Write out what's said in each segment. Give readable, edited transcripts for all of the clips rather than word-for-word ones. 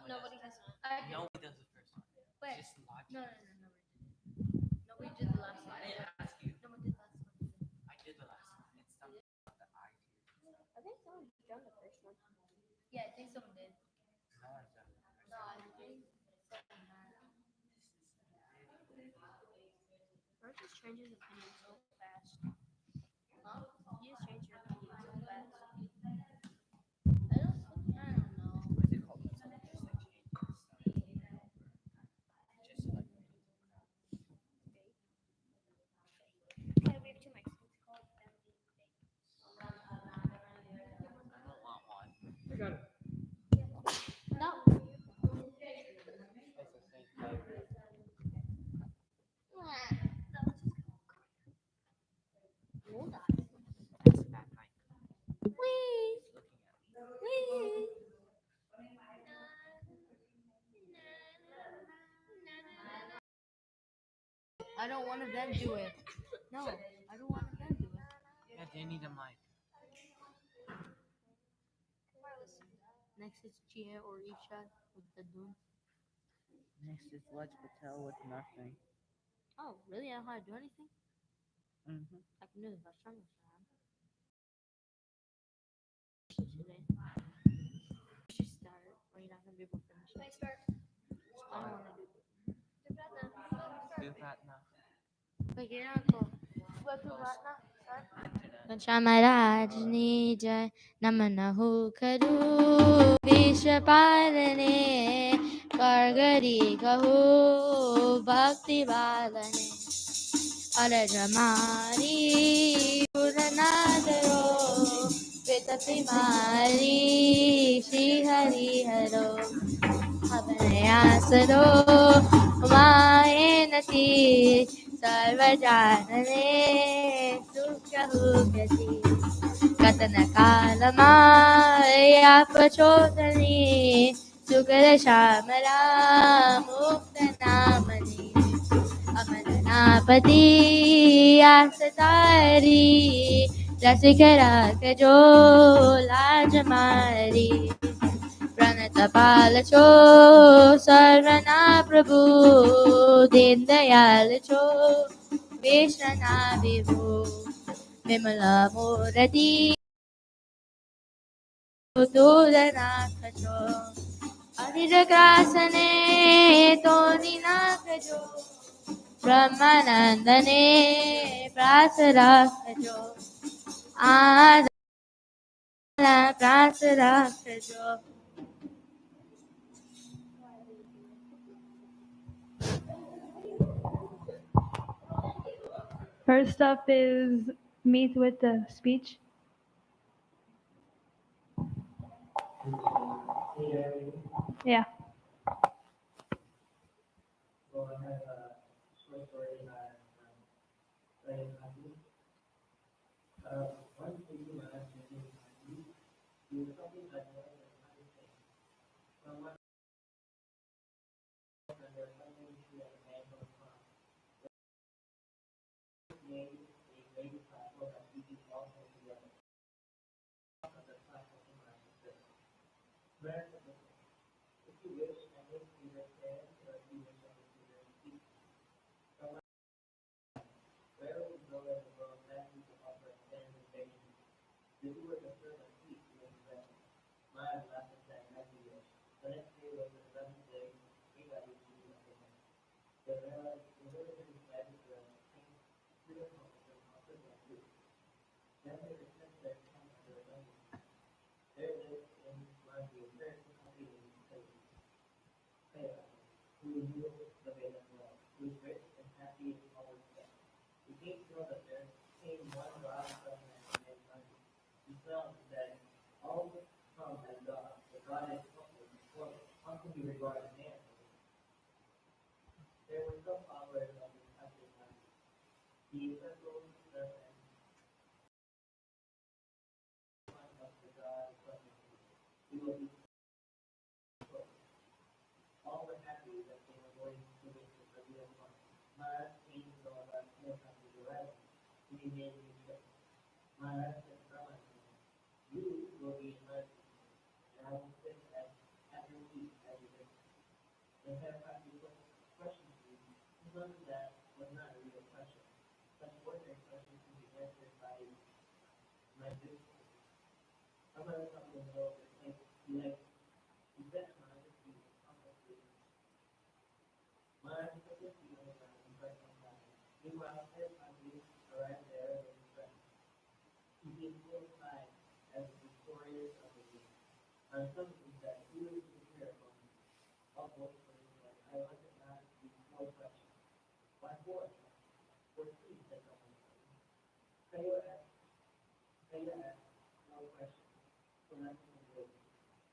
nobody has. I did. Nobody does the first one. Wait. Just logic. No, nobody did the last one. I didn't ask you. No one did the last one. I did the last one. It's stuff about the I tier. I think someone's done the first one. Yeah, I think someone did. No one's done the first No, one. I think someone had. Bro just changes opinions so fast. Huh? You just change your opinion so fast. I don't know. What is it called when someone just like changes stuff? Just to like fit into the crowd. Yeah, we have two mics. It's called them being fake. I don't want one. I got it. No. It's the same flavor. Hold on. That's a bad mic. Wee. It's looking at me. Wee. I don't want to then do it. No, I don't want to then do it. Yeah, they need a mic. Next is Gia or Isha with the Doom. Next is Let's Patel with nothing. Oh, really? I don't know how to do anything? Mm-hmm. I can do the first time. Today. We should start, or you're not going to be able to finish it. I start. I don't want to do it. Do that now. Wait, you're not cool. Shamaraj jai namanahu karu Vishapalane Kargari kahu Bhakti balane Arajamari Puranadaro Vitati Mari Shri Hari Haro Abhanayasado Umayenati Sarvajanane Sukhyahukati Katana Kalamaya Pachodani Sukara Shamala Muktanamani Amanapati Asatari Rasikara Kajo Lajamari Pranatapalacho Sarvana Prabhu Dindayalacho Vishana Vibhu Vimala Murati Tudanakacho Adiragrasane Toninakacho Brahmanandane Prasarakacho Adala Prasarakacho. First up is Meet with the speech. Yeah. Well, I have a short story about writing hockey. One thing when I was doing hockey, it was something that I wanted to understand. So one and there was something to at the man on the front. Made a great platform that we could all come together. The platform in my sister. Where if you wish, I make you your stand, or if you wish, I make you your feet. Where we go in the world, that we can offer standardization. This was the first peace in the present. My last attack, as you wish. The next day was the 11th day, we got you to do nothing. The religion decided to change to the home and offer them food. Then they returned their camp to the London. There lived in London a very happy Pharaoh, who knew the Vedas well, who was rich and happy in all respects. He came to know that there came one God from man named London. He felt that all would come as God, but God had something for how can he regard man? There were some followers of this country London. He circled the and of the God from he will be all were happy that they were going to visit the real one. Maharaj came to know about no country arrival. He made a trip. Maharaj said, Brahman, you will be in mercy, and I will sit at your feet as Some of that was not a real question. Such ordinary questions can be answered by my discourse. How about a couple of those that like you bet my honesty is complicated. My honesty on the ground and right on time. Meanwhile, his honesty arrived there with his friend. He gave full time as the historian of the week. On some things that he was prepared from all both ways, like I want to ask you four questions. Why four? For three, said someone. Taylor asked no questions. So nothing is good.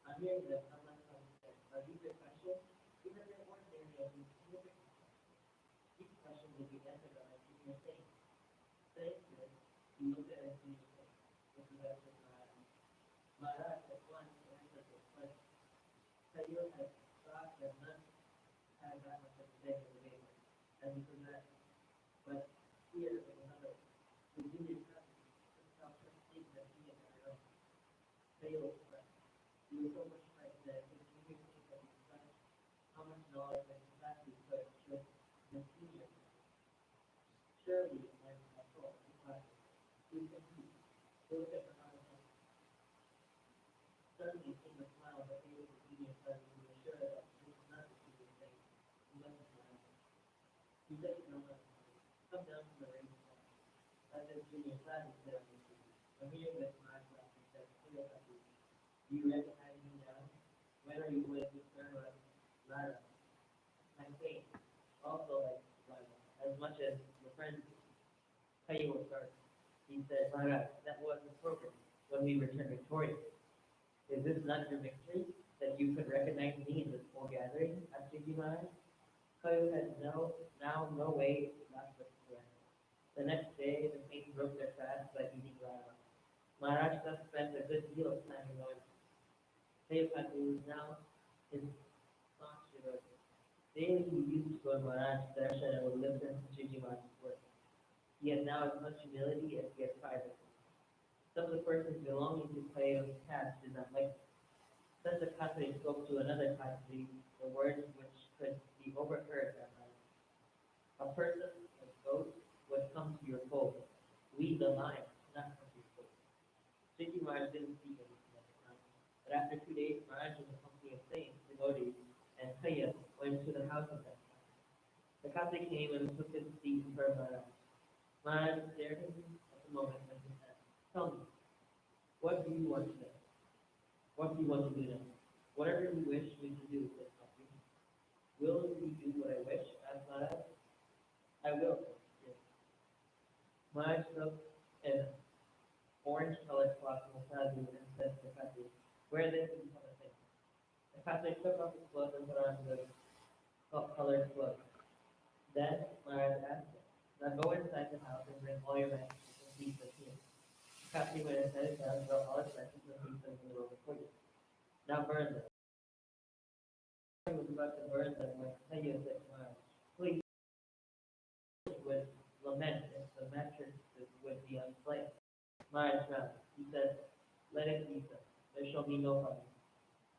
I'm hearing that someone said, are these your questions? These are your ordinary and significant. These questions will be answered on in your faith. Saying this, you look at it in your face. This is actually my eyes at once answered this question. Taylor had thought that none had that much of a day in the game as he possessed. But here is another who did his cousin, himself just think that he had done it all. Taylor was friend. He was so much friend that his fingers think that he possessed how much knowledge and capacity could just continue. Surely, I thought, he thought, he was confused. He looked at her eyes. Suddenly came a smile that gave his genius that he was sure that this was not the true thing. He must have smiled. He said to no one, come down from the rain side. As his junior class is there on the street. I'm hearing this my class and said, clear up. Do you recognize me now? When are you going to turn around? Lara. I'm saying, also like Lara, as much as your friend Caillou was first. He said, Lara, that was the program when we returned victorious. Is this not your victory? That you could recognize me in this full gathering? Asked G.M.S.M. Caillou had no way not to surrender. The next day, the saints broke their fast by eating Lara. Maharashtra spent a good deal of time in Lord. Sayapati was now his staunch devotee. Daily he used to go to Maharashtra darshan and would listen to G.M.S.'s work. He had now as much humility as he had pride. Some of the persons belonging to Caillou's caste did not like him. Such a Khatri spoke to another Khatri the words which could be overheard that night. A person, a goat, would come to your fold. Lead the line, not come to your fold. Shiki Maharaj didn't speak anything at the time. But after 2 days, Maharaj in the company of saints, devotees, and Kaya went to the house of that Khatri. The Khatri came and took his seat in front of Maharaj. Maharaj stared at him at the moment and he said, tell me, what do you want to know? What do you want to do now? Whatever you wish me to do, said Khatri. Will you do what I wish? Asked Maharaj. I will. Yes. Maharaj took an orange-colored cloth from the sadhu and said to the Khatri, wear this and become a saint. The Khatri took off his clothes and put on the colored clothes. Then Maharaj asked him, now go inside the house and bring all your matches and pieces here. The Khatri went inside his house and brought all his matches and pieces in the room before you. Now burn them. He was about to burn them when Kaya said to Maharaj, please, with lament if the mattresses would be unslave. Maharaj frowned. He said, let it be so. There shall be no harm.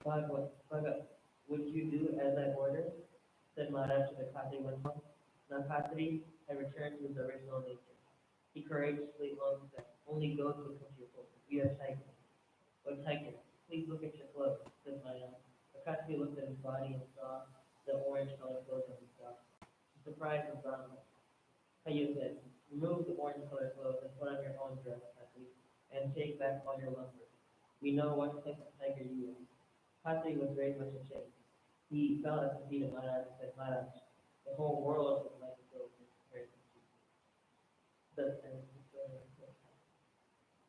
Bhagat, would you do as I ordered? Said Maharaj to the Khatri once more. Now Khatri had returned to his original nature. He courageously alone said, only goats will come to your fold. We are tigers. O tiger, please look at your clothes, said Maharaj. The Khatri looked at his body and saw the orange-colored clothes on his back. The surprise was boundless. Caillou said, remove the orange-colored clothes and put on your own dress, Khatri, and take back all your lumber. We know what type of tiger you are. Khatri was very much ashamed. He fell at the feet of Maharaj and said, Maharaj, the whole world is like a goat in comparison to you. Thus ends the story of the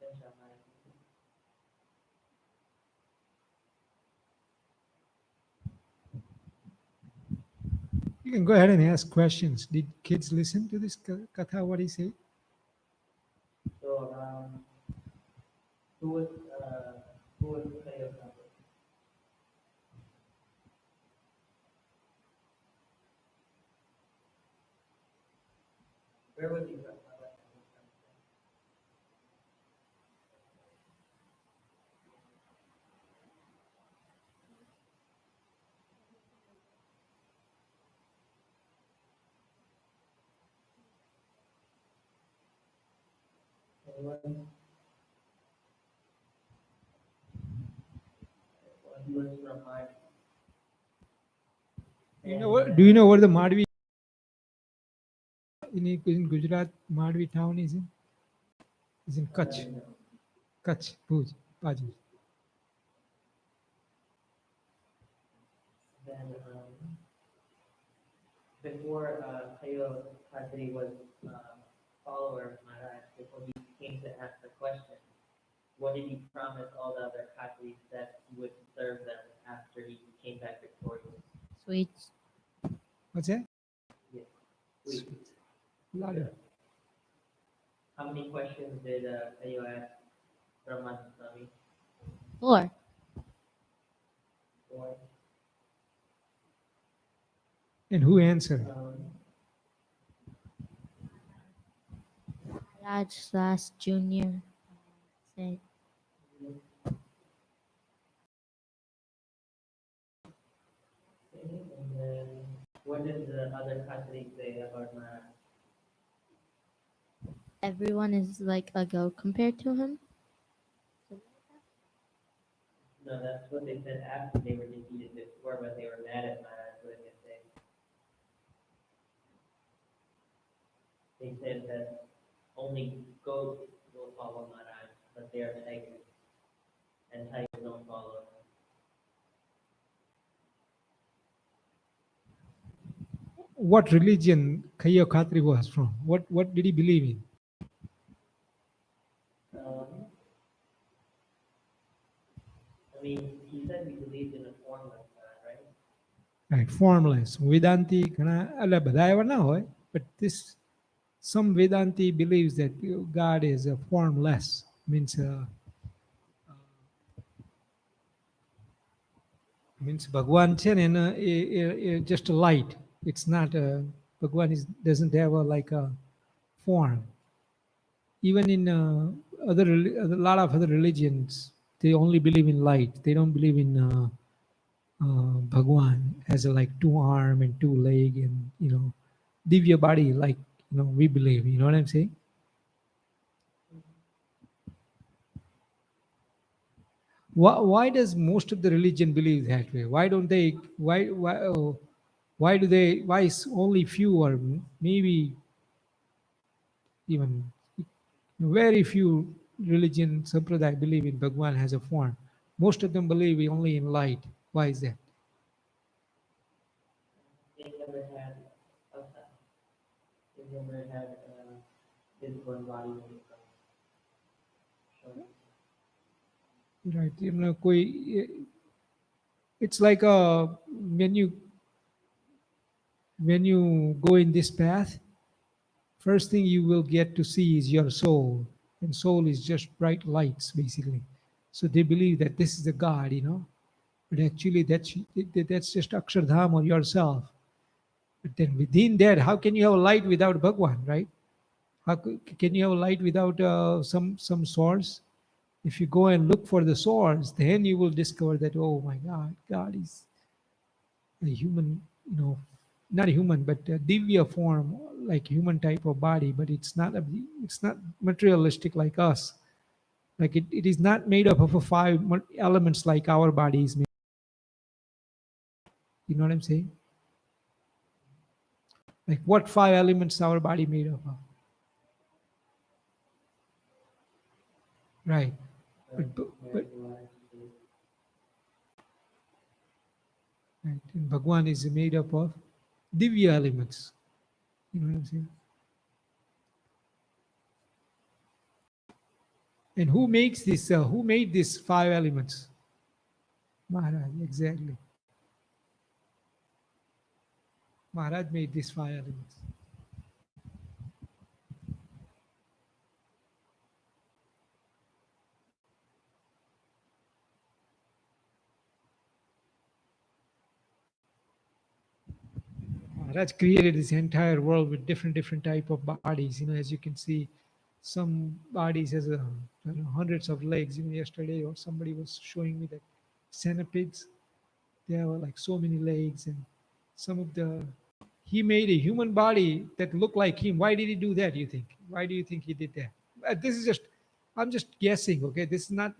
Then shall Maharaj continue. You can go ahead and ask questions. Did kids listen to this katha? What he said? So, who was who was Caillou's number? Where was he from? Anyone? Well, he was from my. Do you know where the Madhvi in Gujarat Madhvi town is in? Is in Kutch. Kutch, Bhuj, Baju. Then before Kayo Khatri was follower of Maharaj, before he came to ask the question, what did he promise all the other Khatris that he would serve them after he came back victorious? Sweets. What's that? Yes. Wait, Louder. how many questions did Kayo ask Brahma Swami? 4. Four. And who answered? Raj / Junior. Said, Okay, and then what did the other Khatris say about Maharaj? everyone is like a goat compared to him. No, that's what they said after they were defeated before, but they were mad at Maharaj. What did they say? They said that only goats will follow Maharaj, but they are tigers, and tigers don't follow him. What religion Kaya Khatri was from? What did he believe in? I mean, he said he believed in a formless God, right? Right, formless. Vedanti ઘણા અલા બધા એવા ના હોય, but this some Vedanti believes that God is a formless, means ભગવાન છે ને એના just a light. It's not a ભગવાન doesn't have a form. Even in a lot of other religions, they only believe in light. They don't believe in Bhagwan has like 2 arm and 2 leg and divya body like we believe. You know what I'm saying? Why does most of the religion believe that way? Why don't they? Why do they? Why is only few or maybe even very few religion sampradaya believe in Bhagwan has a form? Most of them believe only in light. Why is that? They never had a They never had physical embodiment of showing. Right. It's like when you go in this path, first thing you will get to see is your soul, and soul is just bright lights basically. So they believe that this is the God, but actually that's just Akshardham or yourself. But then within that, how can you have a light without Bhagwan, right? Can you have a light without some source? If you go and look for the source, then you will discover that, oh my God, God is a human, not a human, but a divya form, like human type of body, but it's not materialistic like us. Like it is not made up of a 5 elements like our body is made. You know what I'm saying? Like what 5 elements our body made up of? Right. But right. And Bhagwan is made up of divya elements. You know what I'm saying? And who makes this? Who made these 5 elements? Maharaj, exactly. Maharaj made these 5 elements. Maharaj created this entire world with different type of bodies. As you can see, some bodies has hundreds of legs. Even yesterday, or somebody was showing me that centipedes, they have like so many legs, and some of the he made a human body that looked like him. Why did he do that? You think? Why do you think he did that? this is just, I'm just guessing, okay? This is not,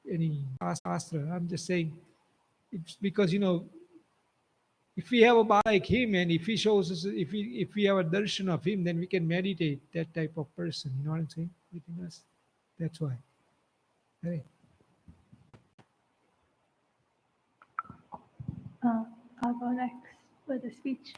any astra. I'm just saying it's because, if we have a Baba like him, and if he shows us, if we have a darshan of him, then we can meditate that type of person. You know what I'm saying? Within us. That's why. Right. I'll go next with a speech.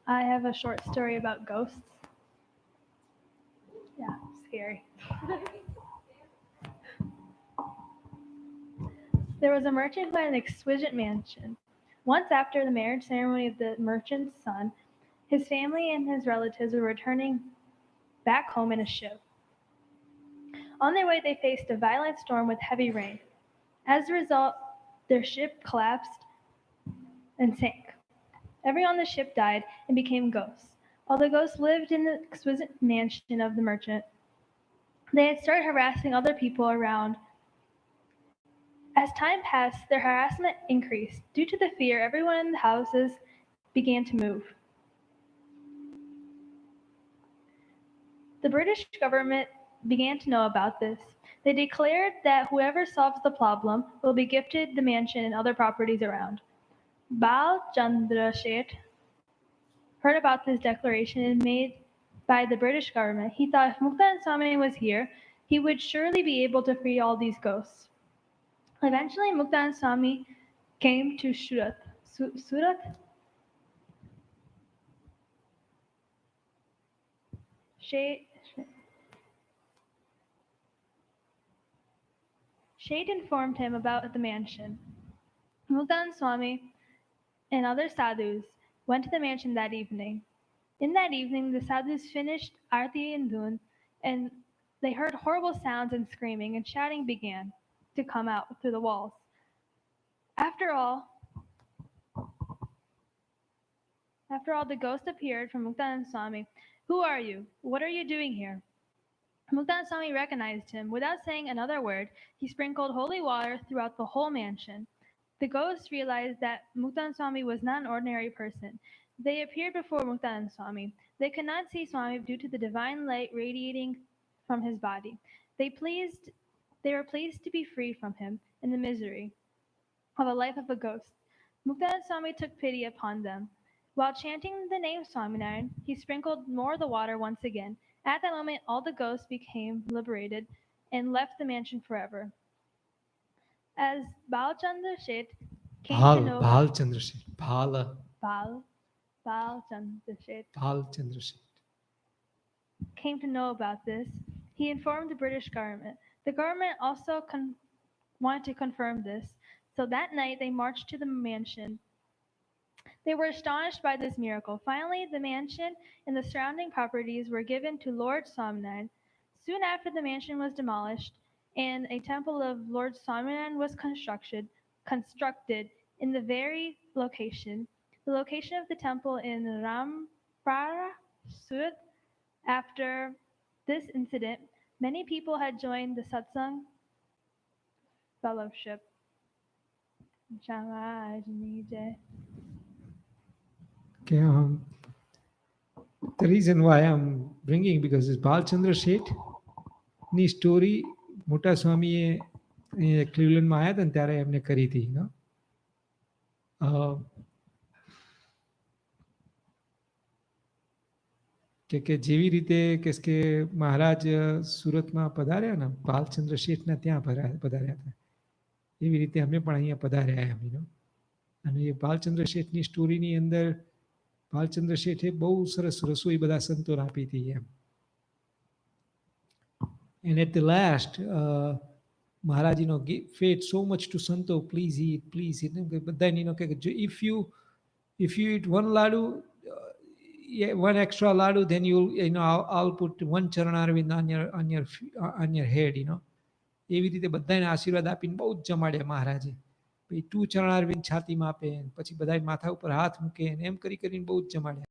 I have a short story about ghosts. Yeah, scary. There was a merchant who had an exquisite mansion. Once after the marriage ceremony of the merchant's son, his family and his relatives were returning back home in a ship. On their way, they faced a violent storm with heavy rain. As a result, their ship collapsed and sank. Everyone on the ship died and became ghosts. While the ghosts lived in the exquisite mansion of the merchant, they had started harassing other people around. As time passed, their harassment increased. Due to the fear, everyone in the houses began to move. The British government began to know about this. They declared that whoever solves the problem will be gifted the mansion and other properties around. Bal Chandra Sheth heard about this declaration made by the British government. He thought if Muktan Swami was here, he would surely be able to free all these ghosts. Eventually, Muktan Swami came to Surat. Surat? Sheth informed him about the mansion. Muktan Swami and other sadhus went to the mansion that evening. In that evening, the sadhus finished Arti and Dhun, and they heard horrible sounds and screaming, and shouting began to come out through the walls. After all, the ghost appeared from Muktanand Swami. Who are you? What are you doing here? Muktanand Swami recognized him. Without saying another word, he sprinkled holy water throughout the whole mansion. The ghosts realized that Muktanand Swami was not an ordinary person. They appeared before Muktanand Swami. They could not see Swami due to the divine light radiating from his body. They were pleased to be free from him and the misery of a life of a ghost. Muktanand Swami took pity upon them. While chanting the name Swaminarayan, he sprinkled more of the water once again. At that moment, all the ghosts became liberated and left the mansion forever. As Balchandra Sheth came to know Bhal Chandra Sheth. Bhala. Balchandra Sheth Bhal Chandra Sheth. came to know about this, he informed the British government. The government also wanted to confirm this, so that night they marched to the mansion. They were astonished by this miracle. Finally, the mansion and the surrounding properties were given to Lord Swaminarayan. Soon after, the mansion was demolished, and a temple of Lord Swaminarayan was constructed in the very location. The location of the temple in Rampara, Surat. After this incident, many people had joined the Satsang fellowship. Okay, the reason why I'm bringing, because this Balchandra Sheth ની story મોટા સ્વામીએ ક્લિવલેન્ડમાં આવ્યા હતા ને ત્યારે એમને કરી હતી. કે જેવી રીતે કે મહારાજ સુરતમાં પધાર્યા ને ભાલચંદ્ર શેઠના ત્યાં પધાર્યા હતા, એવી રીતે અમે પણ અહીંયા પધાર્યા એમ. અને એ ભાલચંદ્ર શેઠની સ્ટોરીની અંદર ભાલચંદ્ર શેઠે બહુ સરસ રસોઈ બધા સંતોને આપી હતી એમ. And at the last, Maharaj, fed so much to Santo, please eat, please eat. But then, if you eat one ladu, one extra ladu, then I'll put one charanarvind on your head. એવી રીતે બધાને આશીર્વાદ આપીને બહુ જ જમાડ્યા મહારાજે. પછી two ચરણારવિંદ છાતીમાં આપે, પછી બધા માથા ઉપર હાથ મૂકે, એમ કરીને બહુ જ જમાડ્યા.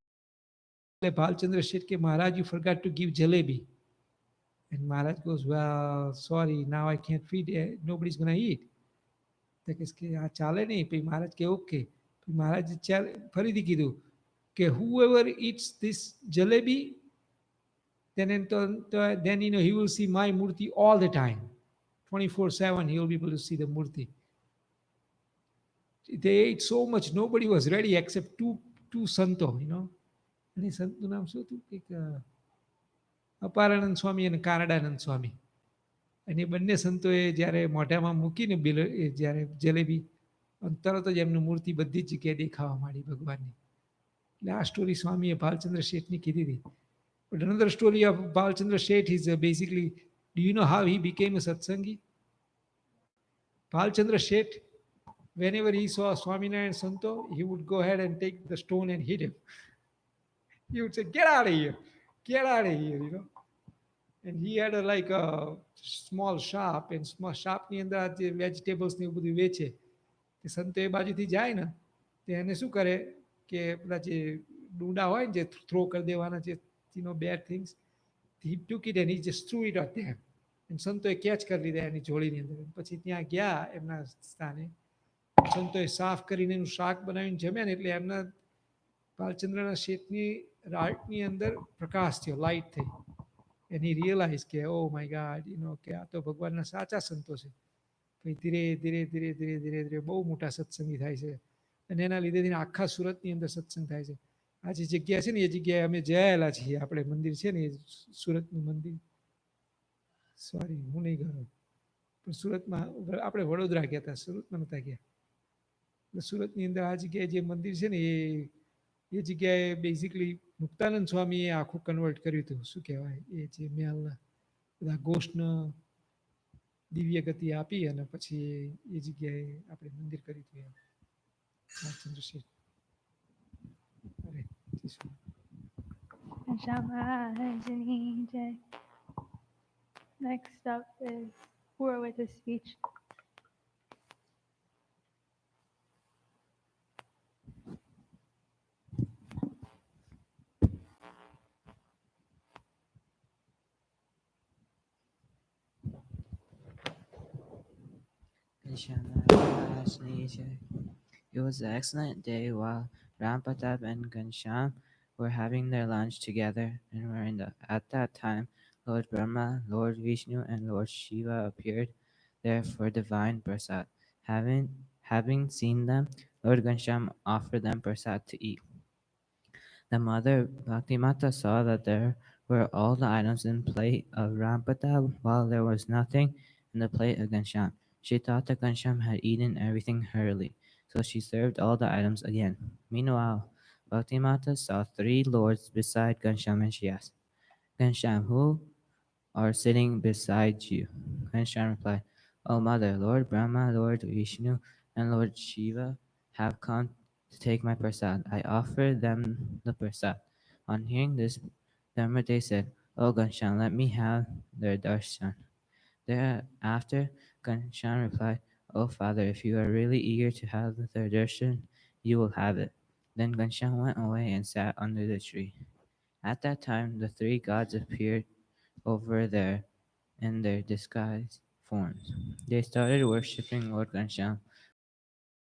એટલે ભાલચંદ્ર શેઠ કે Maharaj, you forgot to give jalebi. And Maharaj goes, well, sorry, now I can't feed, nobody's going to eat. તો કે કે આ ચાલે નહીં. પછી મહારાજ કે ઓકે. પછી મહારાજ ફરીથી કીધું કે whoever eats this jalebi, then he will see my murti all the time. 24/7 he will be able to see the murti. They ate so much, nobody was ready except two santo, અને સંતનું નામ શું હતું કંઈક અપારાનંદ સ્વામી અને કાનડાનંદ સ્વામી. અને એ બંને સંતોએ જ્યારે મોઢામાં મૂકીને જ્યારે જલેબી, તરત જ એમની મૂર્તિ બધી જ જગ્યાએ દેખાવા માંડી ભગવાનની. એટલે આ સ્ટોરી સ્વામીએ ભાલચંદ્ર શેઠની કીધી હતી. But another story of Balchandra Sheth is basically, do you know how he became a satsangi? Balchandra Sheth, whenever he saw Swaminarayan Santo, he would go ahead and take the stone and hit him. He would say, get out of here, get out of here. And he had like a small shop, and small shop ની અંદર આ જે vegetables ને એવું બધું વેચે. તે સંતો એ બાજુથી જાય ને તે એને શું કરે કે પેલા જે ડૂંડા હોય ને જે થ્રો કરી દેવાના જે bad things, he took it and he just threw it at them. And સંતોએ કેચ કરી લીધા એની જોડીની અંદર. પછી ત્યાં ગયા એમના સ્થાને, સંતોએ સાફ કરીને એનું શાક બનાવીને જમ્યા ને એટલે એમના ભાલચંદ્રના શેઠની રાઈટની અંદર પ્રકાશ થયો, લાઇટ થઈ. And he realized કે oh my god, કે આ તો ભગવાનના સાચા સંતો છે. પછી ધીરે ધીરે ધીરે ધીરે ધીરે ધીરે બહુ મોટા સત્સંગી થાય છે. અને એના લીધે આખા સુરતની અંદર સત્સંગ થાય છે. આ જે જગ્યા છે ને એ જગ્યાએ અમે જયેલા છીએ. આપણે મંદિર છે ને એ સુરતનું મંદિર, સોરી હું નહીં ગયો, પણ સુરતમાં આપણે વડોદરા ગયા હતા, સુરતમાં નહોતા ગયા. એટલે સુરતની અંદર આ જગ્યાએ જે મંદિર છે ને એ જગ્યાએ બેઝિકલી મુક્તાનંદ સ્વામીએ આખું કન્વર્ટ કર્યું હતું. શું કહેવાય, એ જે મેલના બધા ગોષ્ઠને દિવ્ય ગતિ આપી અને પછી એ જગ્યાએ આપણે મંદિર કર્યું હતું. ચંદ્રશેખર. અરે Shamajani Jai. Next up is who are with a speech. It was an excellent day while Rampatap and Ghanshyam were having their lunch together, and at that time Lord Brahma, Lord Vishnu, and Lord Shiva appeared there for divine prasad. Having seen them, Lord Ghanshyam offered them prasad to eat. The mother Bhaktimata saw that there were all the items in plate of Rampata while there was nothing in the plate of Ghanshyam. She thought that Ghanshyam had eaten everything hurriedly, so she served all the items again. Meanwhile, Bhaktimata saw three lords beside Ghanshyam, and she asked, Ghanshyam, who are sitting beside you? Ghanshyam replied, O mother, Lord Brahma, Lord Vishnu, and Lord Shiva have come to take my prasad. I offer them the prasad. On hearing this, Dharmade said, O Ghanshyam, let me have their darshan. Thereafter, Ghanshyam replied, O father, if you are really eager to have their darshan, you will have it. Then Ghanshyam went away and sat under the tree. At that time, the three gods appeared over there in their disguised forms. They started worshipping Lord Ghanshyam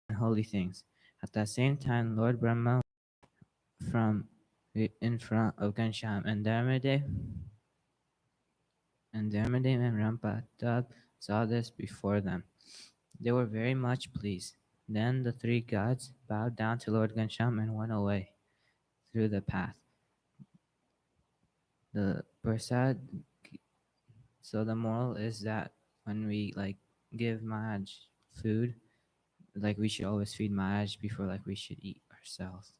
and holy things. At the same time, Lord Brahma from in front of Ghanshyam and Dharmade and Rampatab saw this before them. They were very much pleased. Then the three gods bowed down to Lord Ghanshyam and went away through the path. The prasad. So the moral is that when we give Maharaj food, we should always feed Maharaj before we should eat ourselves.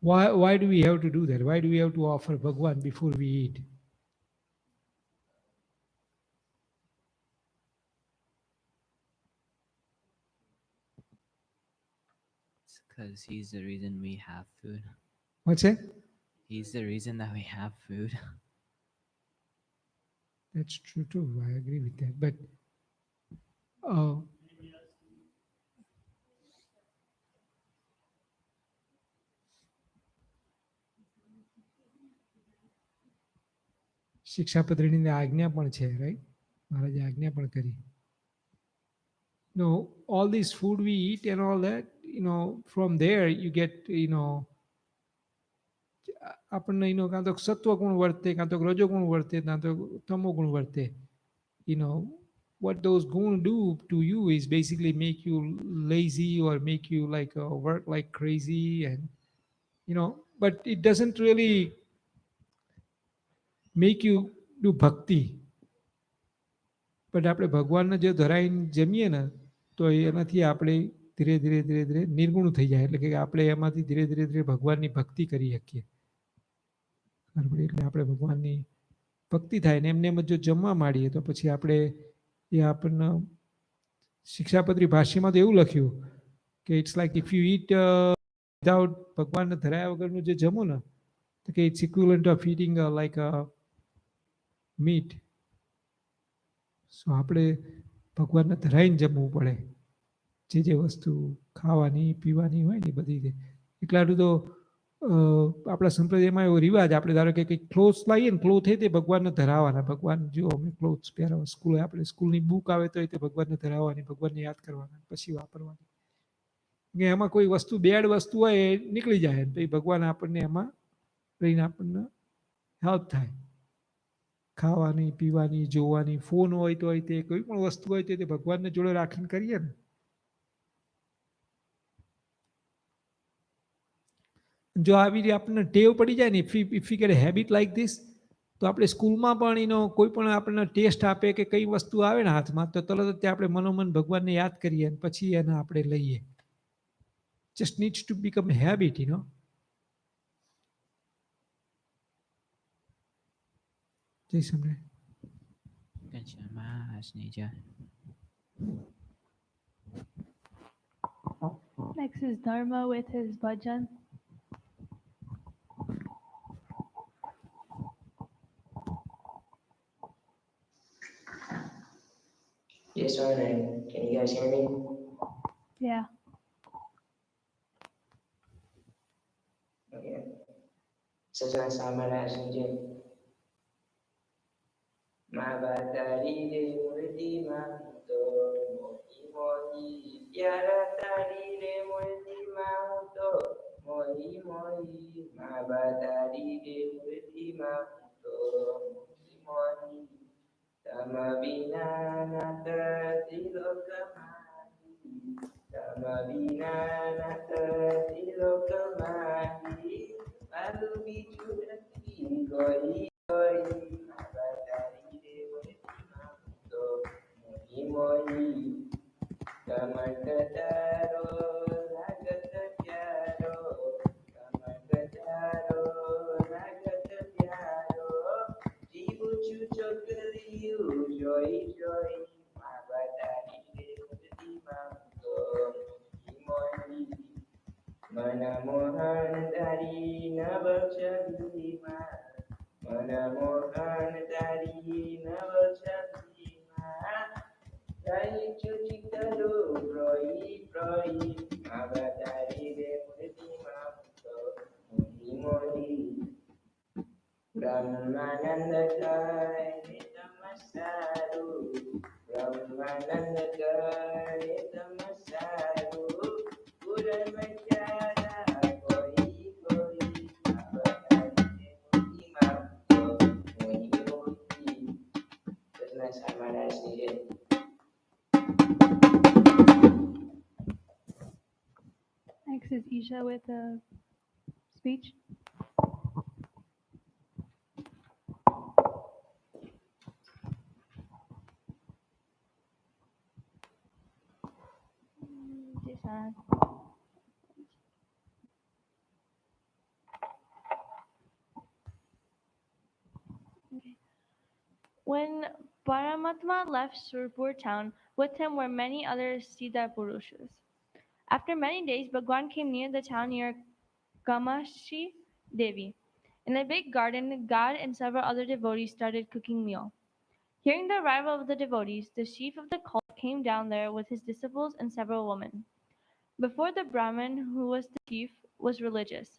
Why do we have to do that? Why do we have to offer Bhagwan before we eat? Because he's the reason we have food. What's that? He's the reason that we have food. That's true too. I agree with that. But શિક્ષાપત્રીની આજ્ઞા પણ છે, right? મહારાજે આજ્ઞા પણ કરી. All this food we eat and all that, from there you get, આપણને કાં તો સત્વ ગુણ વર્તે, કાં તો રજો ગુણ વર્તે, કાં તો તમો ગુણ વર્તે. What those going to do to you is basically make you lazy or make you like work like crazy, and but it doesn't really make you do bhakti. But આપણે ભગવાનને જે ધરાઈને જમીએ ને તો એનાથી આપણે ધીરે ધીરે ધીરે ધીરે નિર્ગુણ થઈ જાય, એટલે કે આપણે એમાંથી ધીરે ધીરે ધીરે ભગવાનની ભક્તિ કરી શકીએ. બરાબર? એટલે આપણે ભગવાનની ભક્તિ થાય ને એમને એમ જો જમવા માંડીએ તો પછી આપણે એ આપણને શિક્ષાપત્રી ભાષ્યમાં તો એવું લખ્યું કે it's like if you eat without ભગવાનને ધરાયા વગરનું જે જમો ને તો કે it's equivalent of eating like meat. So આપણે ભગવાનને ધરાઈને જમવું પડે. જે વસ્તુ ખાવાની પીવાની હોય ને બધી એટલાનું તો આપણા સંપ્રદાયમાં એવો રિવાજ, આપણે ધારો કે કંઈક ક્લોથ્સ લાવીએ ને, ક્લોથ તે ભગવાનને ધરાવવાના. ભગવાન જો અમે ક્લોથ્સ પહેરવા સ્કૂલે, આપણે સ્કૂલની બુક આવે તો તે ભગવાનને ધરાવવાની, ભગવાનને યાદ કરવાના, પછી વાપરવાની. કે એમાં કોઈ વસ્તુ બેડ વસ્તુ હોય એ નીકળી જાય તો એ ભગવાન આપણને એમાં રહીને આપણને હેલ્પ થાય. ખાવાની પીવાની જોવાની, ફોન હોય તો તે કોઈ પણ વસ્તુ હોય તો તે ભગવાનને જોડે રાખીને કરીએ ને. જો આવી રીતે આપણને ટેવ પડી જાય ને, if you get a habit like this, તો આપણે સ્કૂલમાં પણ કોઈ પણ આપણને ટેસ્ટ આપે કે કઈ વસ્તુ આવે ને હાથમાં તો તરત જ આપણે મનોમન ભગવાનને યાદ કરીએ અને પછી એને આપણે લઈએ. Just needs to become habit. જય સમ્રાટ. ઘનશ્યામ મહારાજની જય. Next is Dharma with his bhajan. Yes, alright. Can you guys hear me? Yeah. Okay. Satsang Samaraj Jai. Mabatari re murti mahuto, mohi mohi pyara tari re murti mahuto, mohi mohi. Mabatari re murti mahuto, mohi mohi. Tama vina nata tilokamahi, tama vina nata tilokamahi. Lalu biju rati goi goi. Mohi kamakataro nagatataro, kamakataro nagatataro. Jibu cucokeliu joy joy, mabatari devati mamto. Mohi manamohan dari nabachabima, manamohan dari nabachabima. Jai cucikaro broi broi, mabatari devati mamto. Mohi mohi Brahmananda kai nitamasaru, Brahmananda kai nitamasaru. Buddha Machara koi koi, mabatari devati mamto. Mohi mohi. Satsang Samaraj Jai. Next is Isha with a speech. When Paramatma left Surpur town, with him were many other Siddha Purushas. After many days, Bhagwan came near the town near Kamashi Devi. In a big garden, God and several other devotees started cooking meal. Hearing the arrival of the devotees, the chief of the cult came down there with his disciples and several women. Before the Brahmin, who was the chief, was religious,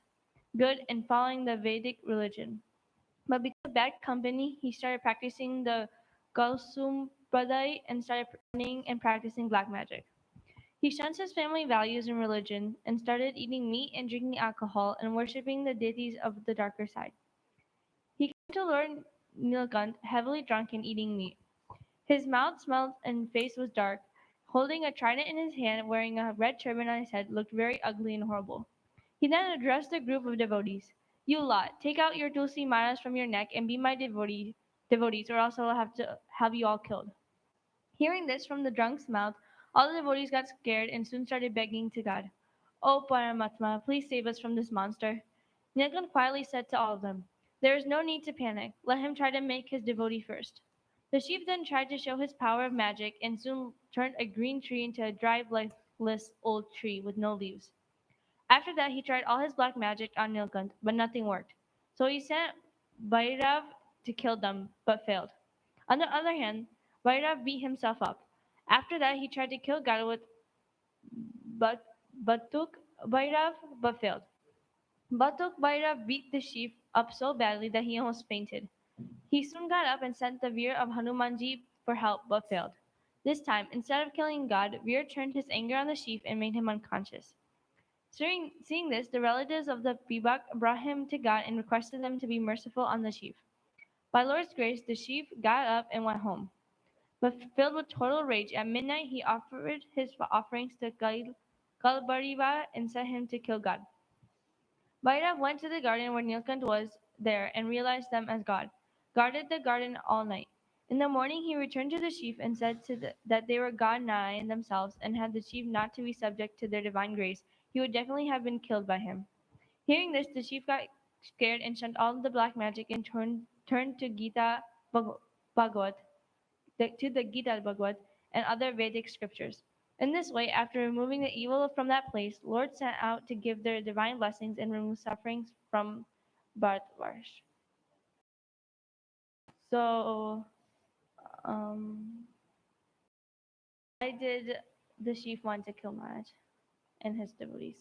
good in following the Vedic religion. But because bad company, he started practicing the Galsum and started learning and practicing black magic. He shunned his family values and religion and started eating meat and drinking alcohol and worshipping the deities of the darker side. He came to Lord Nilkant heavily drunk and eating meat. His mouth smelled and face was dark. Holding a trident in his hand, wearing a red turban on his head, looked very ugly and horrible. He then addressed a group of devotees. You lot, take out your tulsi malas from your neck and be my devotees, or else I will have to have you all killed. Hearing this from the drunk's mouth, all the devotees got scared and soon started begging to God. O Paramatma, please save us from this monster. Nilkant quietly said to all of them, there is no need to panic. Let him try to make his devotee first. The chief then tried to show his power of magic and soon turned a green tree into a dry, lifeless old tree with no leaves. After that, he tried all his black magic on Nilkant, but nothing worked. So he sent Bhairav to kill them, but failed. On the other hand, Bhairav beat himself up. After that, he tried to kill God with but Batuk Bhairav, but failed. Batuk Bhairav beat the chief up so badly that he almost fainted. He soon got up and sent the Veer of Hanumanji for help, but failed. This time, instead of killing God, Veer turned his anger on the chief and made him unconscious. Seeing this, the relatives of the Pibak brought him to God and requested them to be merciful on the chief. By Lord's grace, the chief got up and went home. But filled with total rage, at midnight he offered his offerings to Galbariva and sent him to kill God. Bhairav went to the garden where Nilkant was there and realized them as God, guarded the garden all night. In the morning he returned to the chief and said that they were God nigh in themselves, and had the chief not to be subject to their divine grace, he would definitely have been killed by him. Hearing this, the chief got scared and shunned all the black magic and turned to Bhagavad, to the Gita Bhagavad and other Vedic scriptures. In this way, after removing the evil from that place, Lord sent out to give their divine blessings and remove sufferings from Bharatvarsh. So, um, why did the chief want to kill Maharaj and his devotees?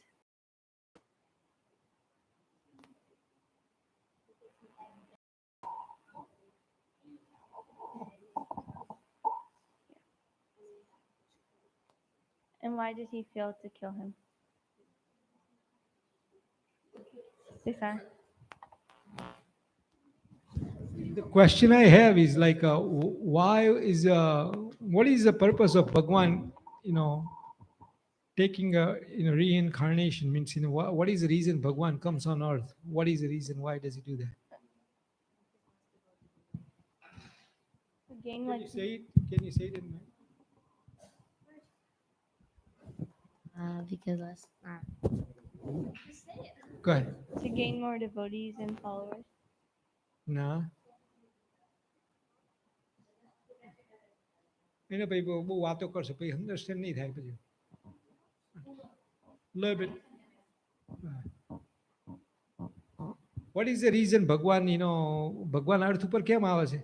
And why did he fail to kill him? Lisa? The question I have is like, why is what is the purpose of Bhagwan? Taking a reincarnation means what is the reason Bhagwan comes on earth? What is the reason? Why does he do that? Gain Can like you say it? Can you say it in Because last Go ahead. to gain more devotees and followers. ના એને ભાઈ બહુ વાતો કરશે પછી understand નહીં થાય પછી little bit. What is the reason ભગવાન ભગવાન અર્થ ઉપર કેમ આવે છે?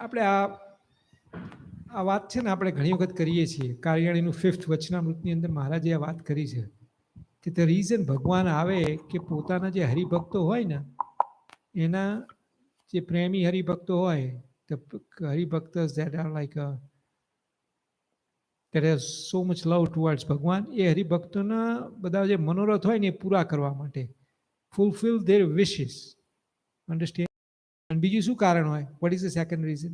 આપણે આ વાત છે ને આપણે ઘણી વખત કરીએ છીએ. કાર્યાણીનું 5th વચનામૃતની અંદર મહારાજે આ વાત કરી છે કે ધ રીઝન ભગવાન આવે કે પોતાના જે હરિભક્તો હોય ને એના જે પ્રેમી હરિભક્તો હોય, the હરિભક્તસ that are like that has so much love towards ભગવાન, એ હરિભક્તોના બધા જે મનોરથ હોય ને એ પૂરા કરવા માટે, fulfill their wishes. Understand? અને બીજું શું કારણ હોય? What is the second reason?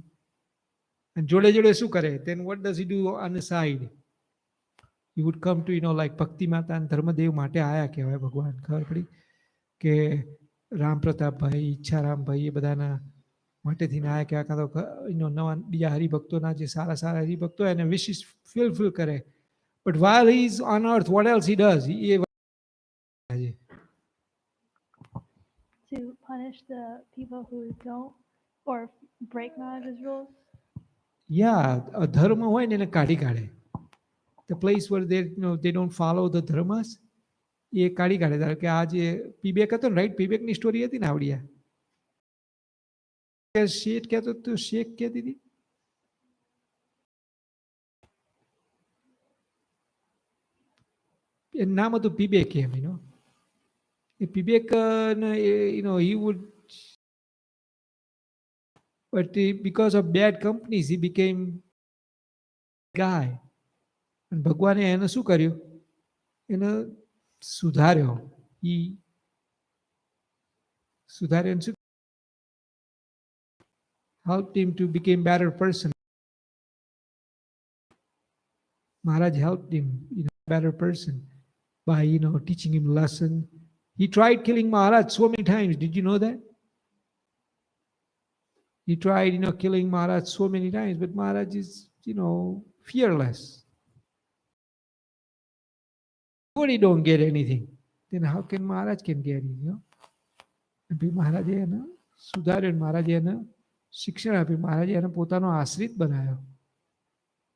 And જોડે જોડે શું કરે? Then what does he do on the side? He would come to like ભક્તિ માતા અને ધર્મદેવ માટે આયા કહેવાય ભગવાન. ખબર પડી કે રામ પ્રતાપભાઈ, ઈચ્છારામભાઈ એ બધાના માટેથી આયા કહેવાય. કાં તો નવા બીજા હરિભક્તોના જે સારા સારા હરિભક્તો હોય એને વિશિસ ફિલ કરે. But while he is on earth, what else he does? To punish the people who don't or break Maharaj's rules. Yeah, અધર્મ હોય ને એને કાઢી કાઢે. The place where they don't follow the dharmas, એ કાઢી કાઢે. ધારો કે આ જે પીબેક હતો ને, રાઈટ, પીબેકની સ્ટોરી હતી ને આવડી, શેઠ કહેતો તો શેખ કહેતી હતી એનું નામ હતું પીબેક એમ. Pibeka, he would, but because of bad companies, he became guy. And ભગવાને એને શું કર્યું? એને સુધાર્યો. He સુધાર્યો and helped him to become better person. Maharaj helped him, better person by teaching him lesson. He tried killing Maharaj so many times. Did you know that? He tried, killing Maharaj so many times, but Maharaj is, fearless. Nobody don't get anything. Then how can Maharaj can get it? And પછી મહારાજે એને સુધાર્યો. મહારાજે એને શિક્ષણ આપ્યું. મહારાજે એને પોતાનો આશ્રિત બનાવ્યો.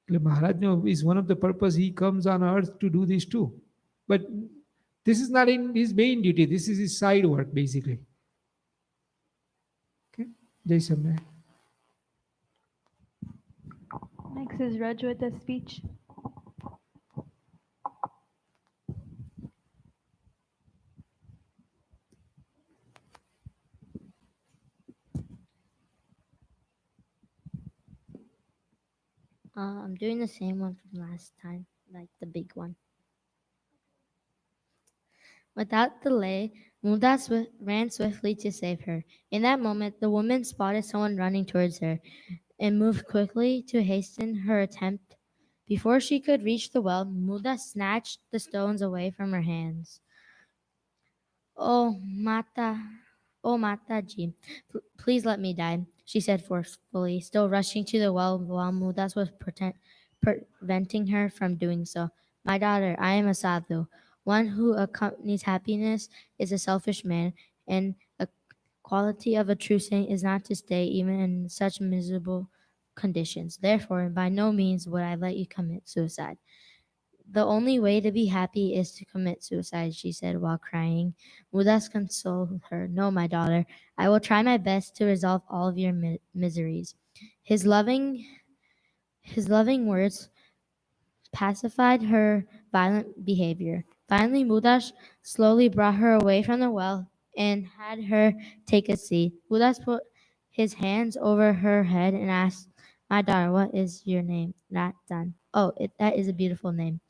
એટલે મહારાજનો is one of the purpose he comes on earth to do this too. But this is not in his main duty. This is his side work basically. Okay? G.M.S.M. Next is Raj with a speech. I'm doing the same one from last time, like the big one. Without delay, Munda ran swiftly to save her. In that moment, the woman spotted someone running towards her and moved quickly to hasten her attempt. Before she could reach the well, Munda snatched the stones away from her hands. Oh, Mata, oh, Mataji, please let me die, she said forcefully, still rushing to the well while Mudas was preventing her from doing so. My daughter, I am a sadhu. One who accompanies happiness is a selfish man, and a quality of a true saint is not to stay even in such miserable conditions. Therefore, by no means would I let you commit suicide. The only way to be happy is to commit suicide, she said while crying. Mudas consoled her. No, my daughter, I will try my best to resolve all of your miseries. His loving words pacified her violent behavior. Finally, Mudas slowly brought her away from the well and had her take a seat. Mudas put his hands over her head and asked, my daughter, what is your name? Ratan. Oh, that is a beautiful name.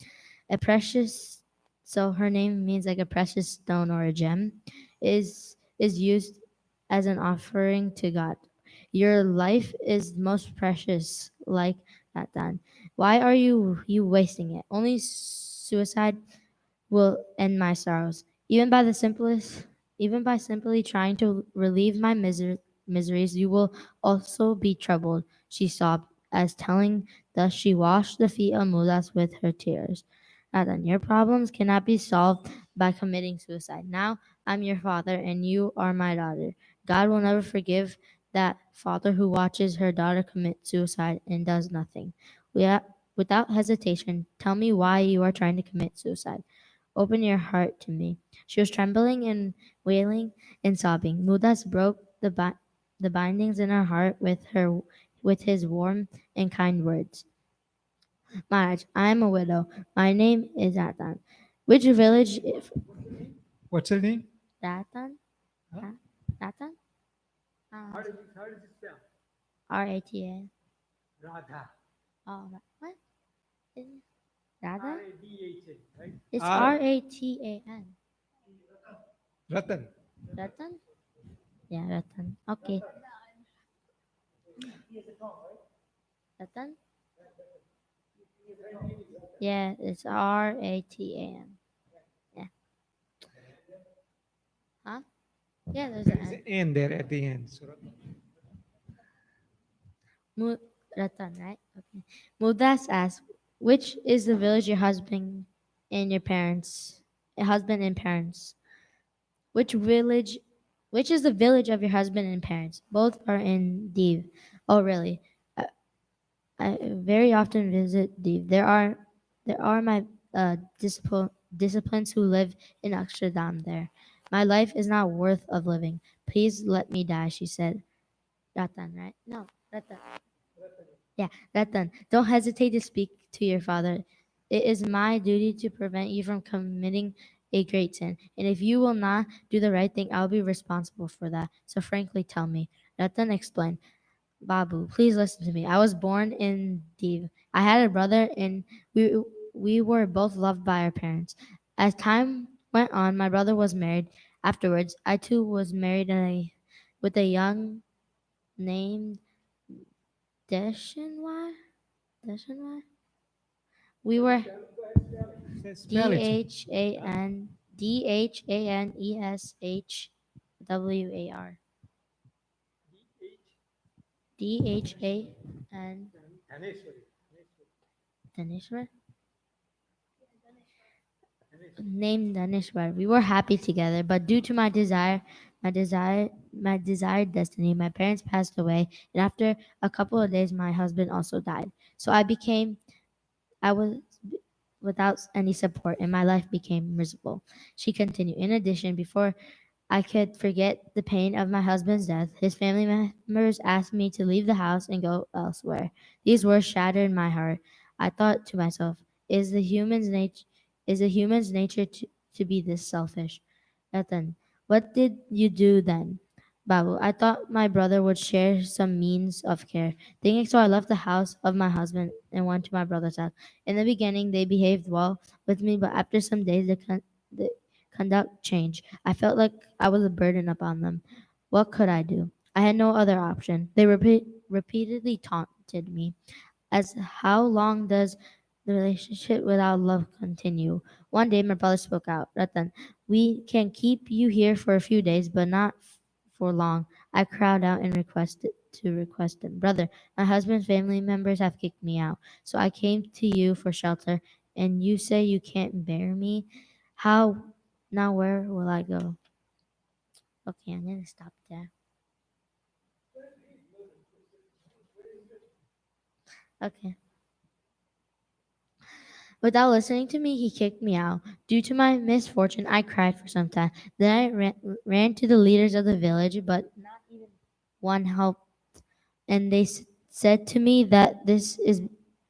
A precious, so her name means like a precious stone or a gem, is used as an offering to God. Your life is most precious, like that done. Why are you wasting it? Only suicide will end my sorrows. Even by simply trying to relieve my miseries, you will also be troubled, she sobbed, as telling thus she washed the feet of Mulas with her tears. Nathan, your problems cannot be solved by committing suicide. Now I'm your father and you are my daughter. God will never forgive that father who watches her daughter commit suicide and does nothing. Without hesitation, tell me why you are trying to commit suicide. Open your heart to me. She was trembling and wailing and sobbing. Mudas broke the bindings in her heart with his warm and kind words. Maharaj, I am a widow. My name is Ratan. Which village? What's her name? Ratan? Huh? Ratan? How does it spell? Rata. Radha. Oh, what? Ratan? Radha, right? It's R- Ratan. Ratan. Ratan? Yeah, Ratan. Okay. Ratan? Yeah, it's Ratan. Yeah. Huh? Yeah, there's There is an an N there at the end. So Ratan, right? Okay. Mudas asked, which is the village your husband and your parents, husband and parents? Which village, which is the village of your husband and parents? Both are in Div. Oh, really? I, I very often visit Div. There are my disciplines who live in Akshardham there. My life is not worth of living. Please let me die, she said. Ratan, right? No, Ratan. Yeah, Ratan, don't hesitate to speak to your father. It is my duty to prevent you from committing a great sin. And if you will not do the right thing, I'll be responsible for that. So frankly, tell me. Ratan explained. Babu, please listen to me. I was born in Div. I had a brother, and we were both loved by our parents. As time went on, my brother was married. Afterwards, I too was married with a young named Deshanwa. Deshanwa. We were Spell D it. H A N Dhaneshwar. Dhan Dhaneshwar. Named Dhaneshwar. We were happy together, but due to my desired destiny, my parents passed away, and after a couple of days, my husband also died. So I was without any support, and my life became miserable. She continued. In addition, before I could forget the pain of my husband's death, his family members asked me to leave the house and go elsewhere. These words shattered my heart. I thought to myself, is the human's nature to be this selfish? Ratan, what did you do then? Babu, I thought my brother would share some means of care. Thinking so, I left the house of my husband and went to my brother's house. In the beginning, they behaved well with me, but after some days, the conduct changed. I felt like I was a burden upon them. What could I do? I had no other option. They repeatedly taunted me. As how long does the relationship without love continue? One day, my brother spoke out. Ratan, we can keep you here for a few days, but not for long. I cried out and request him. Brother, my husband's family members have kicked me out, so I came to you for shelter, and you say you can't bear me. How now? Where will I go? Okay, I'm gonna stop there. Okay. Without listening to me, he kicked me out. Due to my misfortune, I cried for some time. Then I ran to the leaders of the village, but not even one helped. And they said to me that this is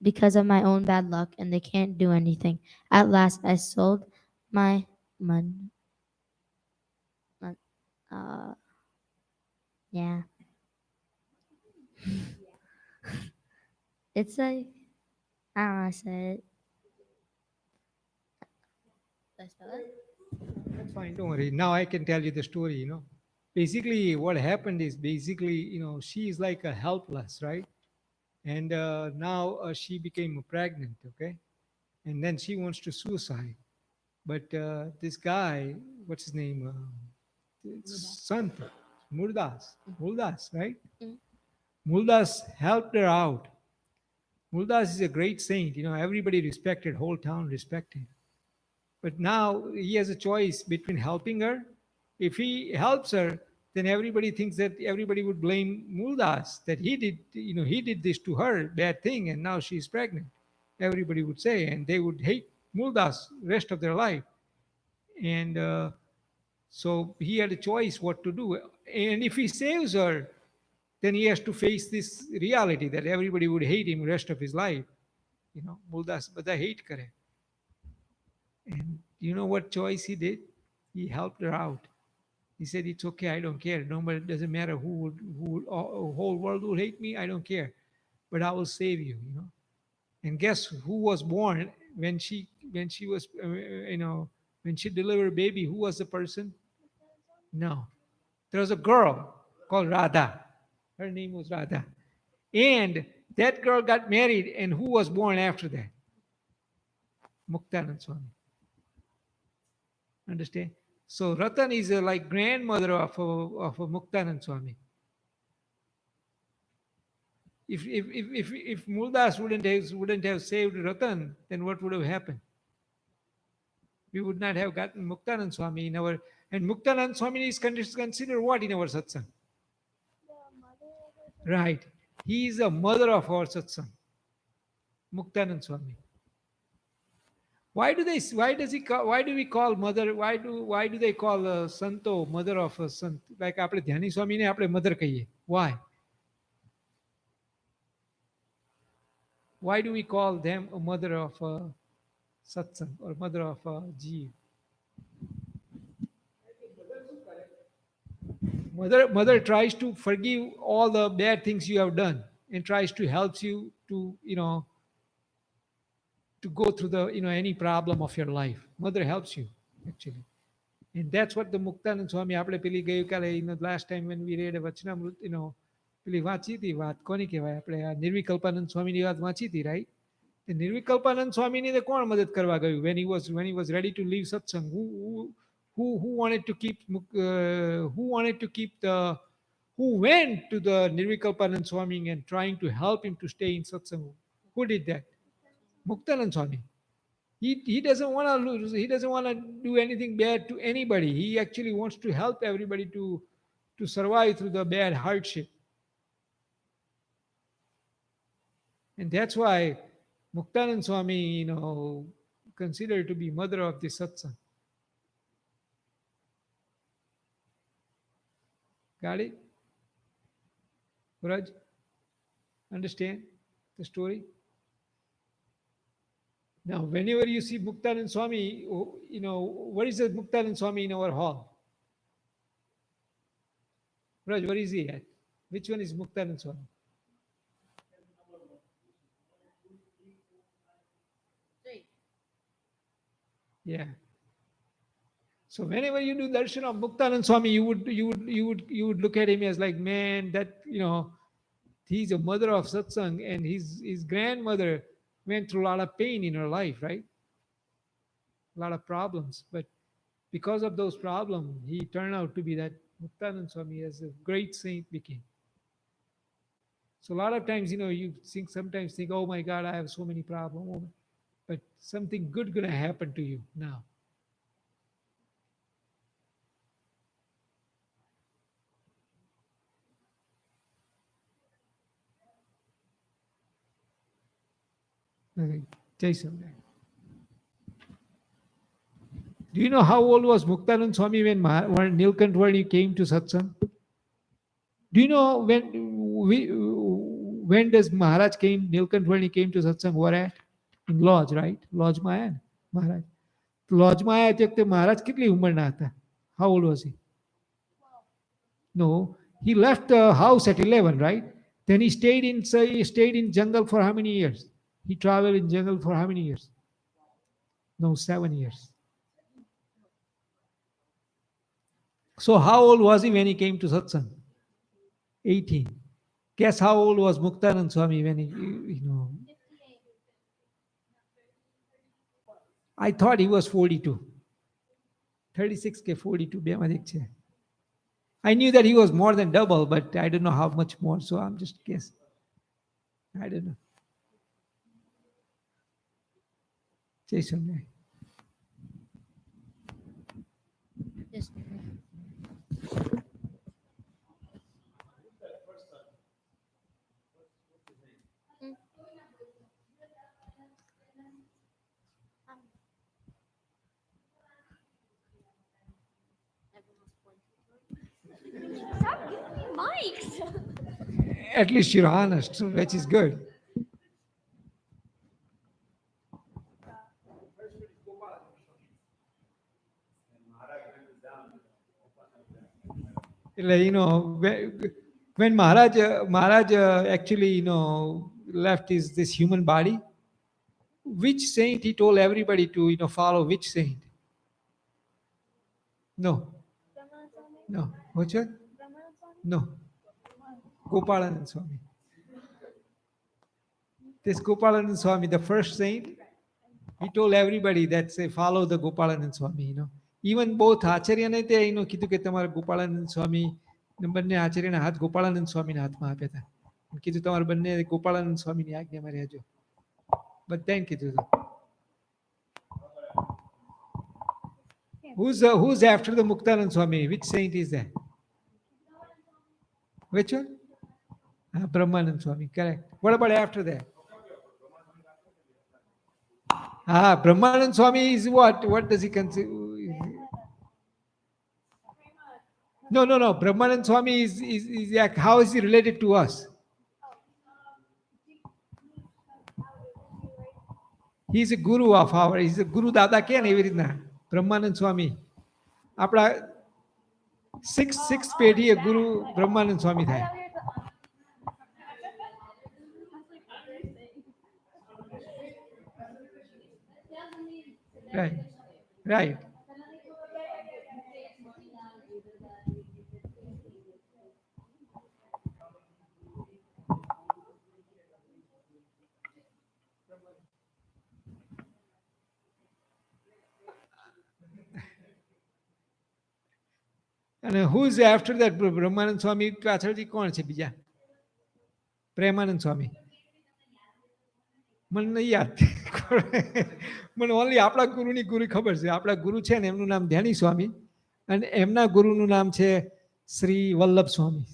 because of my own bad luck and they can't do anything. At last, I sold my mon. mon- Uh, yeah, it's like I don't know. I said, did I spell it? That's fine. Don't worry. Now I can tell you the story. Basically, what happened is basically, she is like a helpless, right? And now she became pregnant, okay? And then she wants to suicide. But this guy, what's his name? Sant, Muldas, right? Mm. Muldas helped her out. Muldas is a great saint. Everybody respected, whole town respected. But now he has a choice between helping her. If he helps her, then everybody thinks that everybody would blame Muldas that he did this to her, bad thing, and now she's pregnant. Everybody would say, and they would hate Muldas rest of their life. And so he had a choice what to do. And if he saves her, then he has to face this reality that everybody would hate him rest of his life. Muldas bada hate kare. And you know what choice he did? He helped her out. He said, "It's okay. I don't care. Nobody doesn't matter whole world will hate me. I don't care, but I will save you." And guess who was born when she was when she delivered a baby? Who was the person? No, there was a girl called Radha. Her name was Radha, and that girl got married. And who was born after that? Muktanand Swami. Understand? So Ratan is like grandmother of a Muktanand Swami. If Muldas wouldn't have saved Ratan, then what would have happened? We would not have gotten Muktanand Swami in our, and Muktanand Swami is considered what in our satsang? Right. He is the mother of our satsang, Muktanand Swami. Why do we call mother? Why do they call Santo mother of a sant? Like આપણે ધ્યાની સ્વામીને આપણે mother કહીએ. Why? Why do we call them a mother of a satsang or mother of a jeev? Mother tries to forgive all the bad things you have done and tries to help you to, to go through the, any problem of your life. Mother helps you, actually. And that's what the Muktanand Swami, આપણે પેલી ગઈકાલે, last time when we read a Vachanamrut, પેલી વાંચી હતી વાત, કોની કહેવાય, આપણે આ નિર્વિકલ્પાનંદ સ્વામીની વાત વાંચી હતી, right? The નિર્વિકલ્પાનંદ સ્વામીને કોણ મદદ કરવા ગયું when he was ready to leave satsang? Who wanted to keep who wanted to keep the who went to the Nirvikalpanand Swami and trying to help him to stay in satsang? Who did that? Muktanand Swami. He doesn't want to lose. He doesn't want to do anything bad to anybody. He actually wants to help everybody to survive through the bad hardship. And that's why Muktanand Swami, considered to be mother of the satsang. Got it? Raj? Understand the story? Now, whenever you see Muktanand Swami, what is the Muktanand Swami in our hall? Raj, where is he at? Which one is Muktanand Swami? Yeah. So whenever you do darshan of Muktanand Swami, you would look at him as like, man, that he's a mother of satsang, and his grandmother went through a lot of pain in her life, right? A lot of problems, but because of those problems, he turned out to be that Muktanand Swami as a great saint became. So a lot of times, you sometimes think, oh my God, I have so many problems, but something good gonna happen to you now. Okay, Jason. Do you know how old was Muktanand Swami when Nilkantwani came to satsang? Do you know when does Maharaj came, Nilkantwani came to satsang? Where at? In Lodge, right? Lodge Maya, Maharaj. Lodge Maya, Maharaj kitli umar na tha? How old was he? No, he left the house at 11, right? Then he stayed in jungle for how many years? He traveled in jungle for how many years? No, 7 years. So how old was he when he came to satsang? 18. Guess how old was Muktanand Swami when he. I thought he was 42. 36 ke 42 બેમાં એક છે. I knew that he was more than double, but I don't know how much more, so I'm just guessing. I don't know. Say something. Yes. Stop giving me mics. At least you're honest, which is good. When Maharaj actually left this human body, which saint he told everybody to follow? Which saint? No. No. Which one? No. Gopalanand Swami. This Gopalanand Swami, the first saint, he told everybody that say follow the Gopalanand Swami. Even both આચાર્યને તે કીધું કે તમારા ગોપાળાનંદ સ્વામી બંને આચાર્યના હાથ ગોપાળાનંદ સ્વામીના હાથમાં આપ્યા હતા. કીધું તમારે બંને ગોપાળાનંદ સ્વામીની આજ્ઞામાં રહેજો. બધાને કીધું હતું. Who's after the Muktanand Swami? Which saint is that? Which one? Brahmanand Swami, correct. What about after that? Brahmanand Swami is what? What does he consider? No. Brahmanand Swami is like, how is he related to us? He's a guru of he's a guru dada કે ને એવી રીતના Brahmanand Swami. આપણા six પેઢી એ ગુરુ બ્રહ્માનંદ સ્વામી થાય. Right right. અને who is after that Brahmanand Swami પાછળથી કોણ છે બીજા? પ્રેમાનંદ સ્વામી. મને નહીં યાદ. મને ઓનલી આપણા ગુરુની ગુરુ ખબર છે. આપણા ગુરુ છે ને એમનું નામ ધ્યાની સ્વામી અને એમના ગુરુનું નામ છે શ્રી વલ્લભ સ્વામી.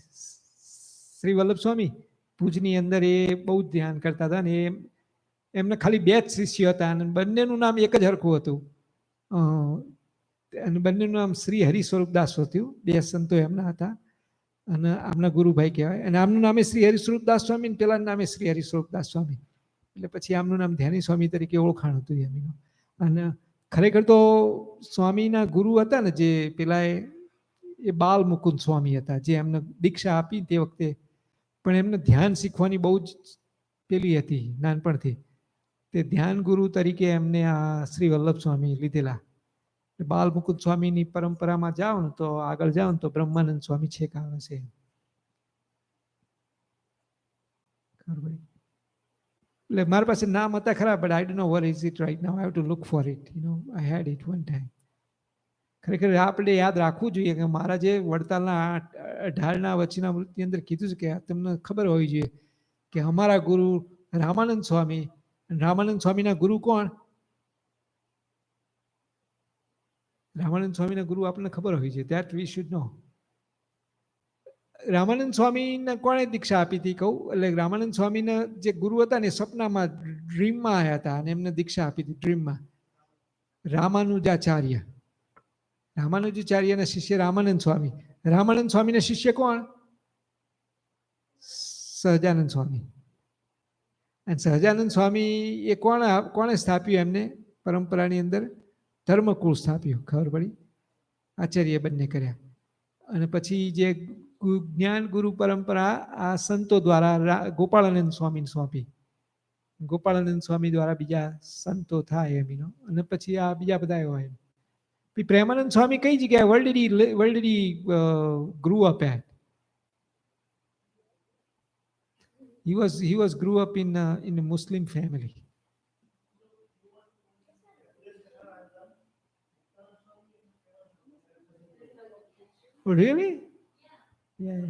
શ્રી વલ્લભ સ્વામી ભુજની અંદર એ બહુ જ ધ્યાન કરતા હતા ને એમને ખાલી બે જ શિષ્ય હતા અને બંનેનું નામ એક જ હરખું હતું. અને બંનેનું નામ શ્રી હરિ સ્વરૂપદાસ હતું. બે સંતો એમના હતા અને આમના ગુરુભાઈ કહેવાય. અને આમનું નામે શ્રી હરિ સ્વરૂપદાસ સ્વામી ને પેલા નામે શ્રી હરિ સ્વરૂપદાસ સ્વામી. એટલે પછી આમનું નામ ધ્યાની સ્વામી તરીકે ઓળખાણ હતું એમનું. અને ખરેખર તો સ્વામીના ગુરુ હતા ને જે પેલા એ બાલ મુકુંદ સ્વામી હતા જે એમને દીક્ષા આપી તે વખતે. પણ એમને ધ્યાન શીખવાની બહુ જ પેલી હતી નાનપણથી. તે ધ્યાન ગુરુ તરીકે એમને આ શ્રી વલ્લભ સ્વામી લીધેલા. બાલ મુકુંદ સ્વામીની પરંપરામાં જાઓ ને તો આગળ જાઓ ને તો બ્રહ્માનંદ સ્વામી છેક આવે છે. એટલે મારી પાસે નામ હતા ખરા but I don't know where is it right now. I have to look four it. I head it one time. ખરેખર આપણે યાદ રાખવું જોઈએ કે મારા જે વડતાલના 18ના વચના મૃતની અંદર કીધું છે કે તમને ખબર હોવી જોઈએ કે અમારા ગુરુ રામાનંદ સ્વામી. રામાનંદ સ્વામીના ગુરુ કોણ? રામાનંદ સ્વામીના ગુરુ આપણને ખબર હોવી જોઈએ. ધેટ વી શુડ નો. રામાનંદ સ્વામીને કોણે દીક્ષા આપી હતી કહું? એટલે રામાનંદ સ્વામીના જે ગુરુ હતા ને સપનામાં ડ્રીમમાં આવ્યા હતા અને એમને દીક્ષા આપી હતી ડ્રીમમાં. રામાનુજાચાર્ય. રામાનુજાચાર્યના શિષ્ય રામાનંદ સ્વામી. રામાનંદ સ્વામીના શિષ્ય કોણ? સહજાનંદ સ્વામી. અને સહજાનંદ સ્વામી એ કોણે સ્થાપ્યું એમને પરંપરાની અંદર? ધર્મકુળ સ્થાપ્યું. ખબર પડી? આચાર્ય બંને કર્યા. અને પછી જે જ્ઞાન ગુરુ પરંપરા આ સંતો દ્વારા ગોપાળાનંદ સ્વામીને સોંપી. ગોપાળાનંદ સ્વામી દ્વારા બીજા સંતો થાય એમનો. અને પછી આ બીજા બધા હોય. પ્રેમાનંદ સ્વામી કઈ જગ્યાએ world grew up at? He was grew up in a Muslim family. Oh, really? Yeah.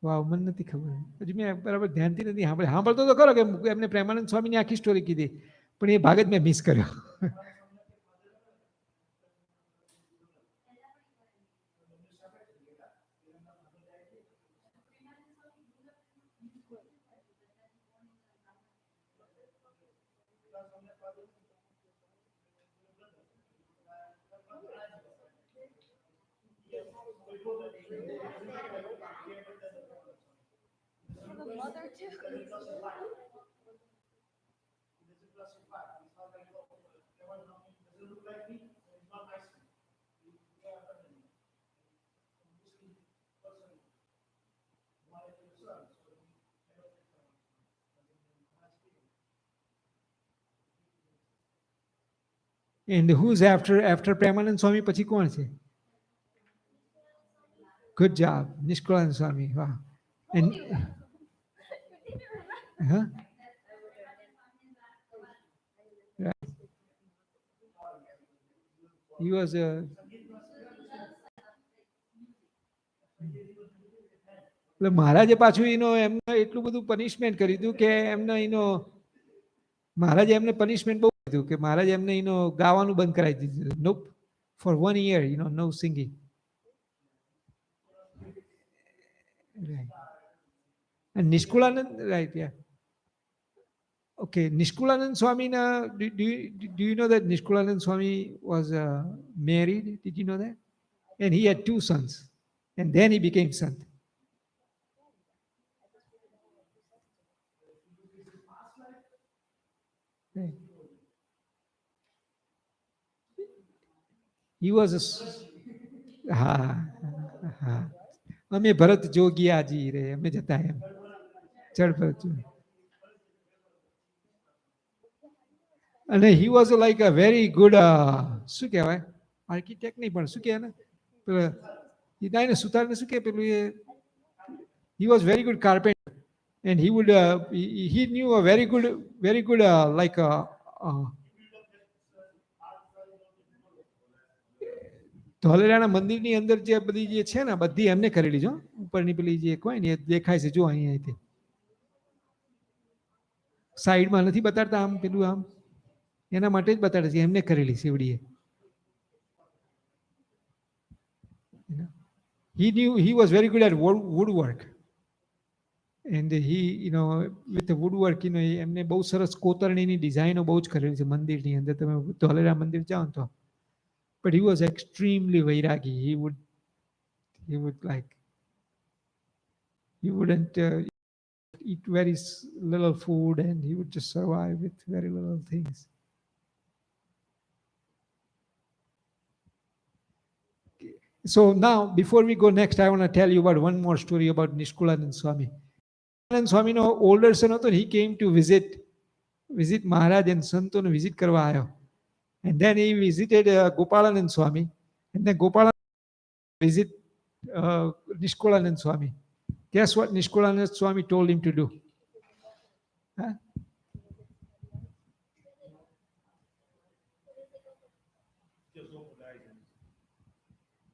વાવ, મને નથી ખબર. હજી મેં બરાબર ધ્યાનથી નથી સાંભળતો તો ખરો કે એમને પ્રેમાનંદ સ્વામીની આખી સ્ટોરી કીધી પણ એ ભાગ જ મેં મિસ કર્યો. And who's after Premanand Swami પછી કોણ છે? Good job, નિષ્કુળાનંદ સ્વામી. વાહ. And huh? Right. He was a એટલે મહારાજે પાછું એમને એટલું બધું પનિશમેન્ટ કરી દીધું કે એમને મહારાજે એમને પનિશમેન્ટ બહુ દીધું કે મહારાજે એમને ગાવાનું બંધ કરાવી દીધું. નો four 1 year no singing. Nishkulanand, right, yeah. Okay, Nishkulanand Swami, do you know that Nishkulanand Swami was married? Did you know that? And he had 2 sons. And then he became sant. Right. He was હા હા અમે ભરત જોગિયાજી રે અમે જતા એમ ચડ ભરત જોગી. અને he was like a very good શું કહેવાય architect નહીં પણ શું કહેવાય ને પેલું એ દાઈને સુતારને શું કહે પેલું એ he was very good carpenter and he would he knew a very good like uh, ધોલેરાના મંદિરની અંદર જે બધી જે છે ને બધી એમને કરેલી જો ઉપરની પેલી જે હોય ને એ દેખાય છે જો અહીંયા અહીંથી સાઈડમાં નથી બતાડતા આમ પેલું આમ એના માટે જ બતાડે છે એમને કરેલી શિવડીએ. He knew he was very good at woodwork and he with the woodwork એમને બહુ સરસ કોતરણીની ડિઝાઇનો બહુ જ કરેલી છે મંદિરની અંદર તમે ધોલેરા મંદિર જાઓ ને તો. But he was extremely vairagi. He would like he wouldn't eat very little food and he would just survive with very little things. So now, before we go next, I want to tell you about one more story about Nishkulanand Swami. Nishkulanand Swami, no older son, he came to visit Maharaj and Santon visit karwa aayo. And then he visited Gopalanand Swami. And then Gopalanand visit Nishkulanand Swami. Guess what Nishkulanand Swami told him to do? Huh?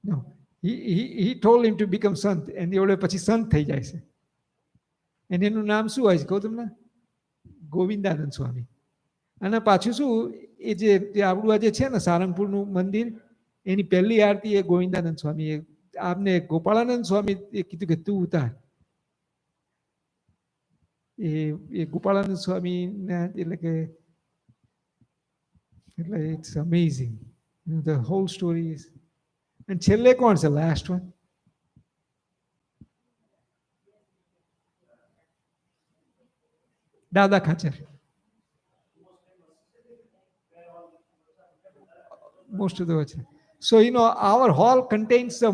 No. He told him to become sant. And એવડે પછી સંત થઈ જાય છે. અને એનું નામ શું હોય છે કહું તમને? ગોવિંદાનંદ સ્વામી. અને પાછું શું એ જે આપણું આ જે છે ને સારંગપુરનું મંદિર એની પહેલી આરતી એ ગોવિંદાનંદ સ્વામી આપને ગોપાળાનંદ સ્વામી એ કીધું કે તું ઉતાર. એ ગોપાળાનંદ સ્વામી એટલે કે એટલે it's amazing. The whole story is. And છેલ્લે કોણ છે last one? દાદા Khachar. Most of the words. So our hall contains the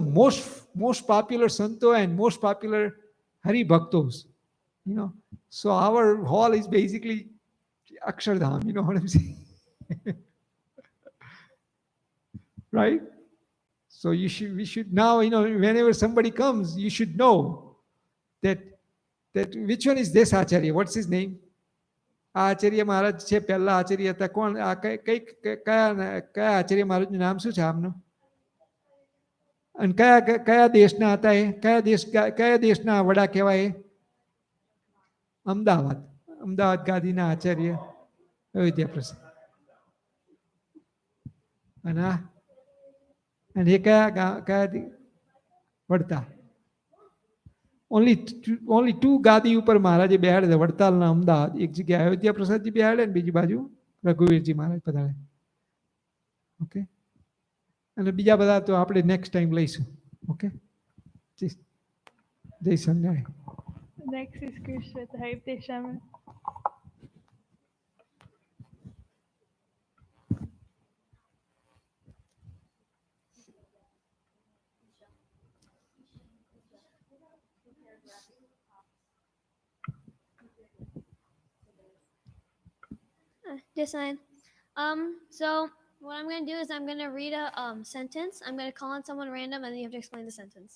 most popular santo and most popular Hari Bhaktos. So our hall is basically Akshardham. You know what I'm saying? Right? So we should now, whenever somebody comes, you should know that which one is this Acharya? What's his name? Acharya મહારાજ છે પહેલા આચાર્ય હતા કોણ કયા આચાર્ય મહારાજનું નામ શું છે આપનું અને કયા દેશના હતા એ કયા દેશના વડા કહેવાય અમદાવાદ ગાદીના આચાર્ય વિદ્યાપ્રસાદ અને એ કયા વડતા only two ગાદી ઉપર મહારાજે બેહાડે વડતાલના અમદાવાદ એક જગ્યાએ અયોધ્યા પ્રસાદજી બેહાડે ને બીજી બાજુ રઘુવીરજી મહારાજ પધારે. ઓકે અને બીજા બધા તો આપણે નેક્સ્ટ ટાઈમ લઈશું. ઓકે જય Swaminarayan. Next is Krish with Haripte Shaman. Just fine. So what I'm gonna do is I'm gonna read a sentence. I'm gonna call on someone random, and then you have to explain the sentence.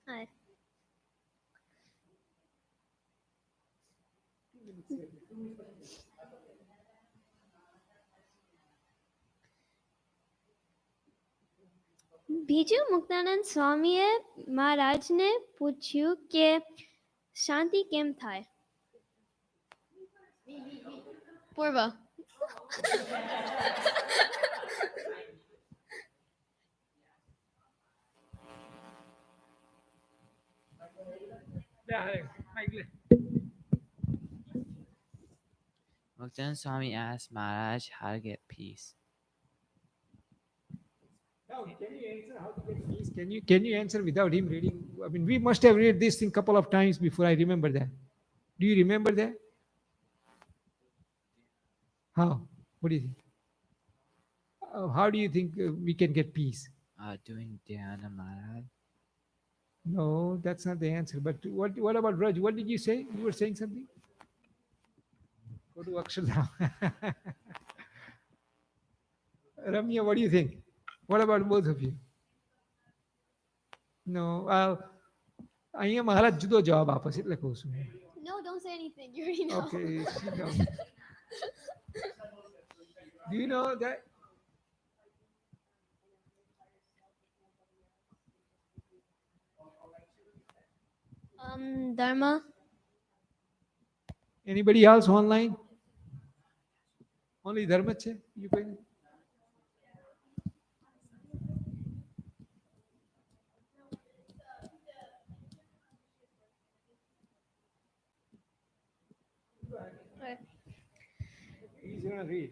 Hi. બીજું મુક્તાનંદ સ્વામીએ મહારાજને પૂછ્યું કે શાંતિ કેમ થાય? પૂર્વ. Muktan Swami asked Maharaj how to get peace. Now, can you answer how to get peace? Can you answer without him reading? I mean, we must have read this thing a couple of times before I remember that. Do you remember that? How? What do you think? How do you think we can get peace? Doing Dhyana Maharaj. No, that's not the answer. But what about Raj? What did you say? You were saying something? Go to Akshardham. Ramya, what do you think? What about both of you? No. અહીંયા મહારાજ જુદો જવાબ આપે છે એટલે કહું છું. No, don't say anything. You already know. Okay, she knows. Do you know that? Dharma. Anybody else online? Only Dharma છે? You going? Okay. He's gonna read.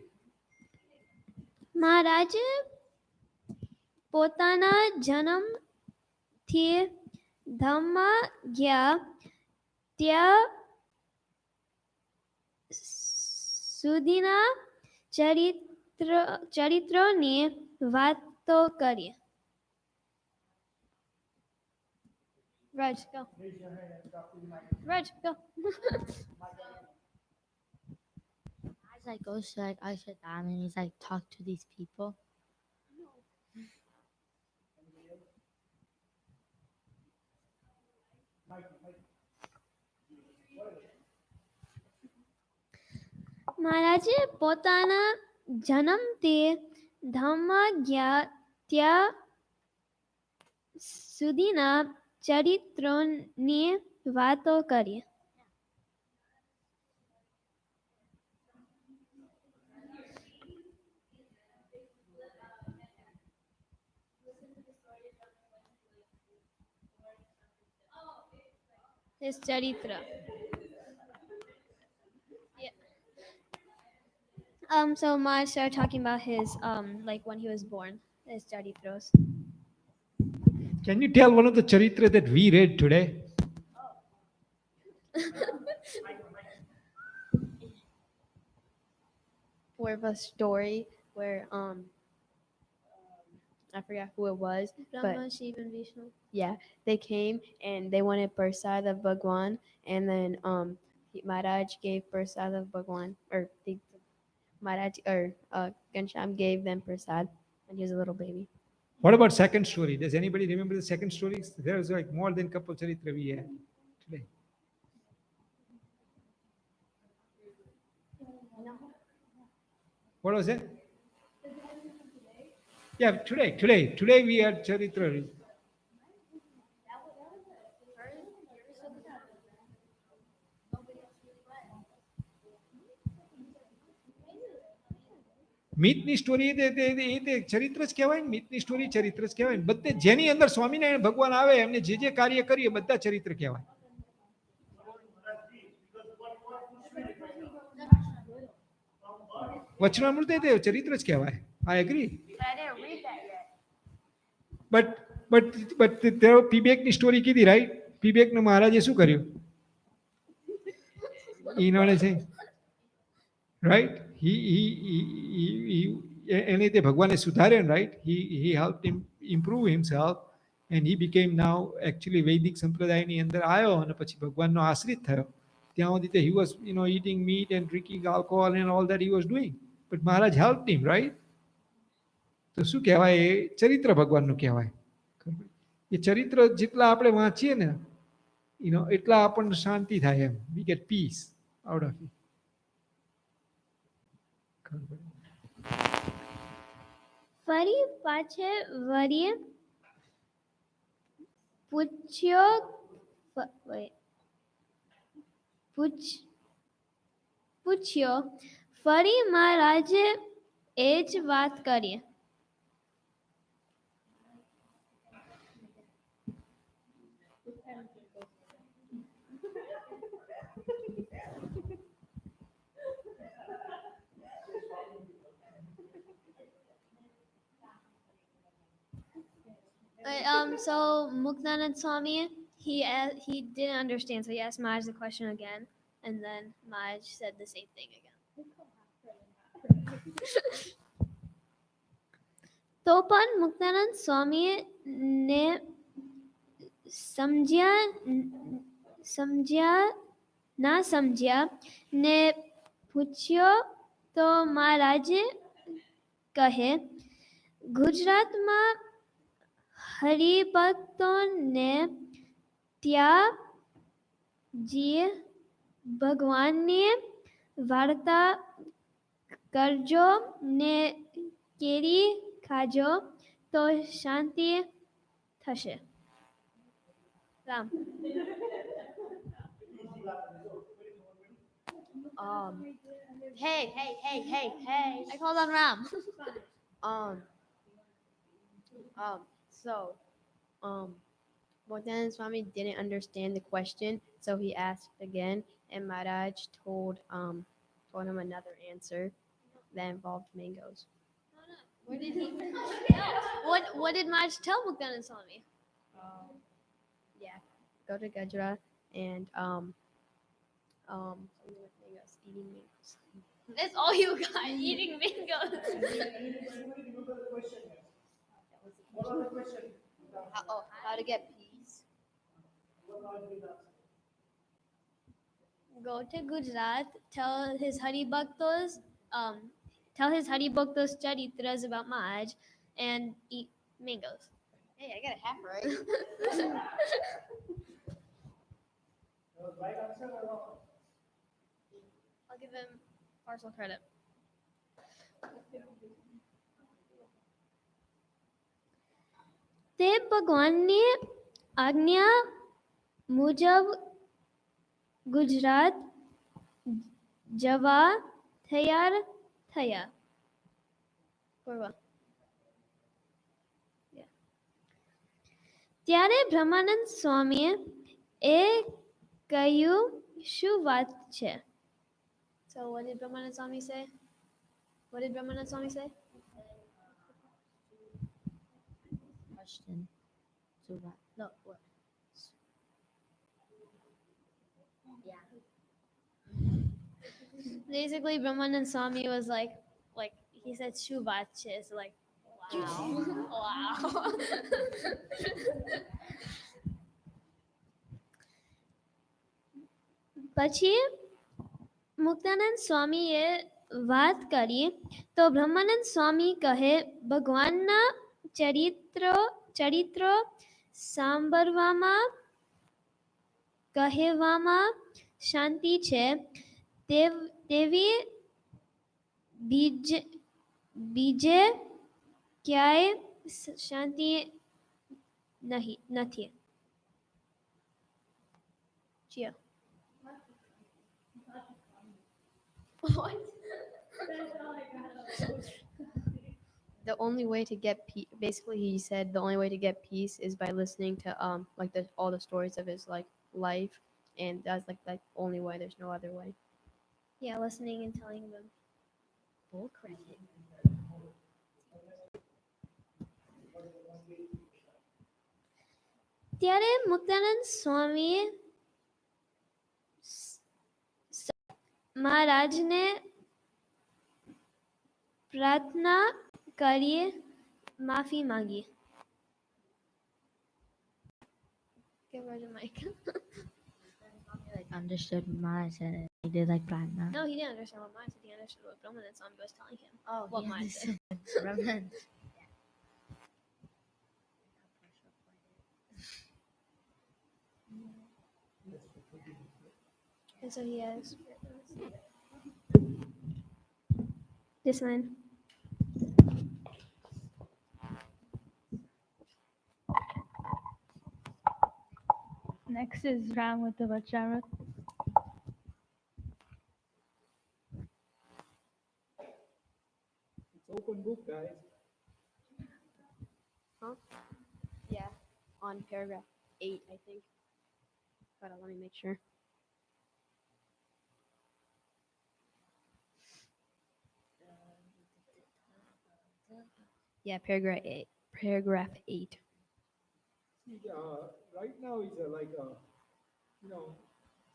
મહારાજ પોતાના જન્મથી ધમ્મ ગયા ત્યાં સુધીના ચરિત્રોની વાતો કરીએ. Raj, go. Raj, go. As I goes to like Ashadam and he's like talk to these people. મહારાજે પોતાના જન્મથી ધમ્મ ગયા ત્યાં સુધીના ચરિત્રોની વાતો કરીએ. His charitra. Yeah. So Maya started talking about his like when he was born, his charitros. Can you tell one of the charitra that we read today? More of a story where I forgot who it was, Brahma, Shiva, and Vishnu. yeah, they came and they wanted Prasad of Bhagwan, and then Maharaj gave Prasad of Bhagwan, or Maharaj or Gansham gave them Prasad when he was a little baby. What about second story? Does anybody remember the second story? There's like more than couple charitra we had today. What was it? Yeah, today we had charitra. મિથની story એ ચરિત્ર જ કહેવાય ને, મિથની story ચરિત્ર જ કહેવાય ને. બધે જેની અંદર સ્વામિનારાયણ ભગવાન આવે એમને જે જે કાર્ય કરીએ બધા ચરિત્ર કહેવાય. વચનામૃત એ ચરિત્ર જ કહેવાય. I agree. But તેઓ પીબેકની સ્ટોરી કીધી, રાઈટ? પીબેકને મહારાજે શું કર્યું? You know what I'm saying? Right? એને તે ભગવાને સુધાર્યો, right? He helped him improve himself and he became now actually Vedic સંપ્રદાયની અંદર આવ્યો અને પછી ભગવાનનો આશ્રિત થયો. ત્યાં સુધી he was eating meat and drinking alcohol and all that he was doing. But Maharaj helped him, right? તો શું કહેવાય? એ ચરિત્ર ભગવાનનું કહેવાય. એ ચરિત્ર જેટલા આપણે વાંચીએ ને એટલા આપણને શાંતિ થાય એમ. We get peace out of it. ફરી પાછે વળીએ પૂછ્યો ફરી મહારાજે એ જ વાત કરીએ. So Muktanand Swami, he didn't understand, so he asked Maharaj the question again. And then Maj said the same thing again. तो पण मुक्तानंद स्वामी ने समझा समझा ना समझा ने पूछ्यो तो महाराज કહે ગુજરાતમાં હરિભક્તોને ત્યાં જે ભગવાનની વાર્તા કરજો ને કેરી ખાજો તો શાંતિ થશે Ram Hey. I called on Ram. Um, Bogdan Swami didn't understand the question, so he asked again, and Maharaj told him another answer that involved mangoes. Where did he? No. What did Maj tell Muktanand Swami? Yeah, go to Gujarat and something with mangoes, eating mangoes. That's all you got. Eating mangoes. How to get peace? Go to Gujarat. Tell his Hari Bhaktos. Charitras about Maj, and eat mangoes. Hey, I got it half right. I'll give him partial credit. તે ભગવાનની આજ્ઞા મુજબ ગુજરાત જવા તૈયાર થયા પૂર્વ ત્યારે બ્રહ્માનંદ સ્વામીએ એ કહ્યું શું વાત છે So what did Brahmanand Swami say? What did Brahmanand Swami say? Question. So what? No, what? Yeah. Basically, Brahmanand Swami was like he said Shuvache, so like, wow, wow. પછી મુક્તાનંદ સ્વામીએ વાત કરી તો બ્રહ્માનંદ સ્વામી કહે ભગવાનના ચરિત્રો સાંભળવામાં કહેવામાં શાંતિ છે તેવી બીજે ક્યાંય શાંતિ નથી Chia. What? The only way to get peace, basically, he said the only way to get peace is by listening to all the stories of his life, and that's like the only way. There's no other way. Yeah, listening and telling them full credit. ત્યારે મુક્તાનંદ સ્વામી મહારાજને પ્રાર્થના કરી માફી માંગી Give her the mic. Like understood Maya said it. He did like prana. No, he didn't understand what Maya said. He understood what Brahmanand Swami was telling him. Oh, What he Maya said. understood. Brahman. And so he has this line. Next is Ram with the Vacharut. It's open book, guys. Yeah, on paragraph 8, I think. Hold on, let me make sure. Yeah, paragraph 8. Paragraph 8. See, right now is you know,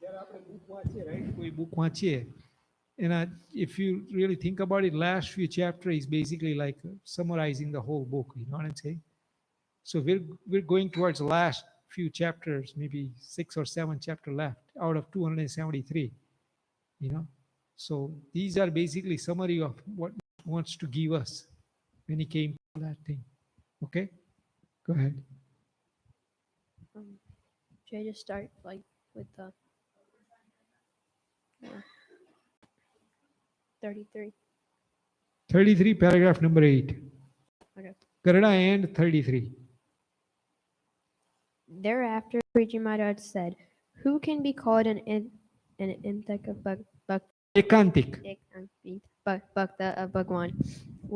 જ્યારે આપણે book વાંચીએ, right? કોઈ book વાંચીએ, and if you really think about it, last few chapter is basically like summarizing the whole book. You know what I'm saying? So we're going towards the last few chapters, maybe 6 or 7 chapter left out of 273. You know, so these are basically summary of what he wants to give us when he came to that thing. Okay, go ahead. Should I just start like with the 33? 33, paragraph number 8. Okay. Garada and 33. Thereafter, Preacher Maharaj said, "Who can be called an Intak of Ekantik. Bhakta of Bhagwan?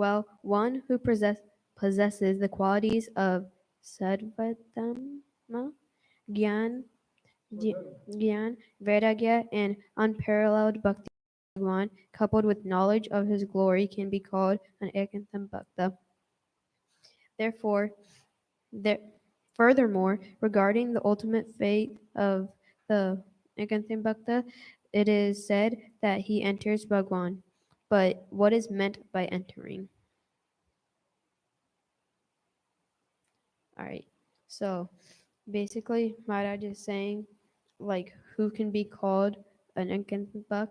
Well, one who possesses the qualities of Sarvatama, Gyan, Gyan, Vairagya, and unparalleled Bhakti of Bhagwan, coupled with knowledge of his glory, can be called an Ekantam Bhakta. Therefore, there, furthermore, regarding the ultimate fate of the Ekantam Bhakta, it is said that he enters Bhagwan. But what is meant by entering? All right. So basically, Maharaj is saying, like, who can be called an Enkantak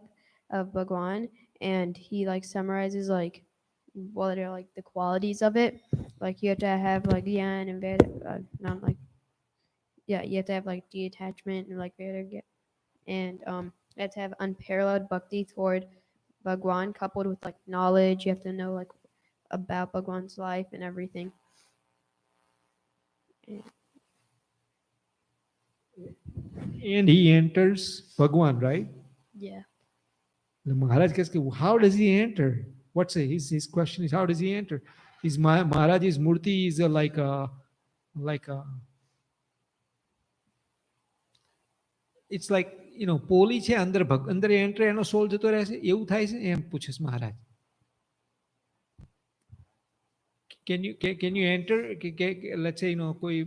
of Bhagwan, and he like summarizes like what are like the qualities of it. Like you have to have like Yan and Veda, not like yeah, you have to have like detachment and like Veda, and you have to have unparalleled bhakti toward Bhagwan, coupled with like knowledge. You have to know like about Bhagwan's life and everything. And he enters Bhagwan, right? Yeah. The Maharaj says, how does he enter? What's his question is, how does he enter? Is Maharaj's murti is like a it's like poly છે અંદર અંદર enter એનો સોલ જતો રહેશે એવું થાય છે એમ પૂછે મહારાજ. can you enter let's say કોઈ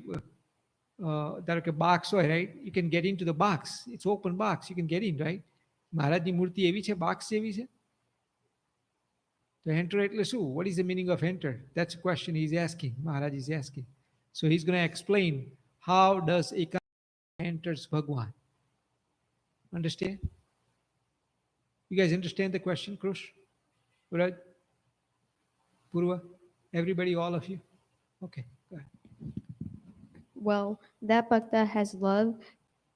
ધારો કે box હોય, right? You can get into the box. It's open box, you can get in, right? મહારાજની મૂર્તિ એવી છે, box જેવી છે. તો enter એટલે શું? What is the meaning of enter? That's a question he's asking. Maharaj is asking. So he's going to explain how does Ekanta enters Bhagwan. Understand? You guys understand the question, Krush? Right? Purva? Everybody, all of you? Okay, go ahead. Well, that bhakta has love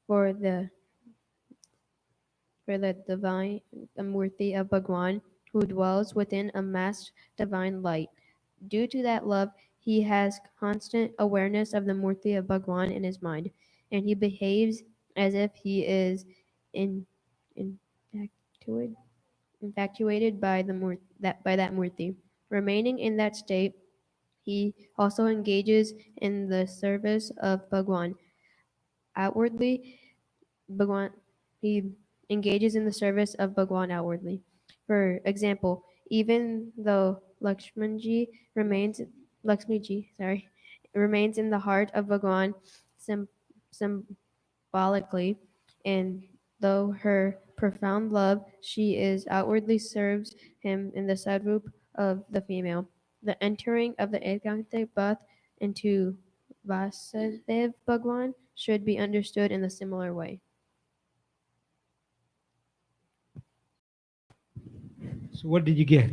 for the divine Murti of Bhagwan, who dwells within a masked divine light. Due to that love, he has constant awareness of the Murti of Bhagwan in his mind, and he behaves as if he is in, infatuated by that Murti. Remaining in that state, he also engages in the service of Bhagwan. Outwardly, Bhagwan he engages in the service of Bhagwan outwardly. For example, even though remains in the heart of Bhagwan symbolically, and though her profound love, she is outwardly serves him in the sadrup of the female. The entering of the Ekanta Bath into Vasudev Bhagwan should be understood in a similar way. So what did you get?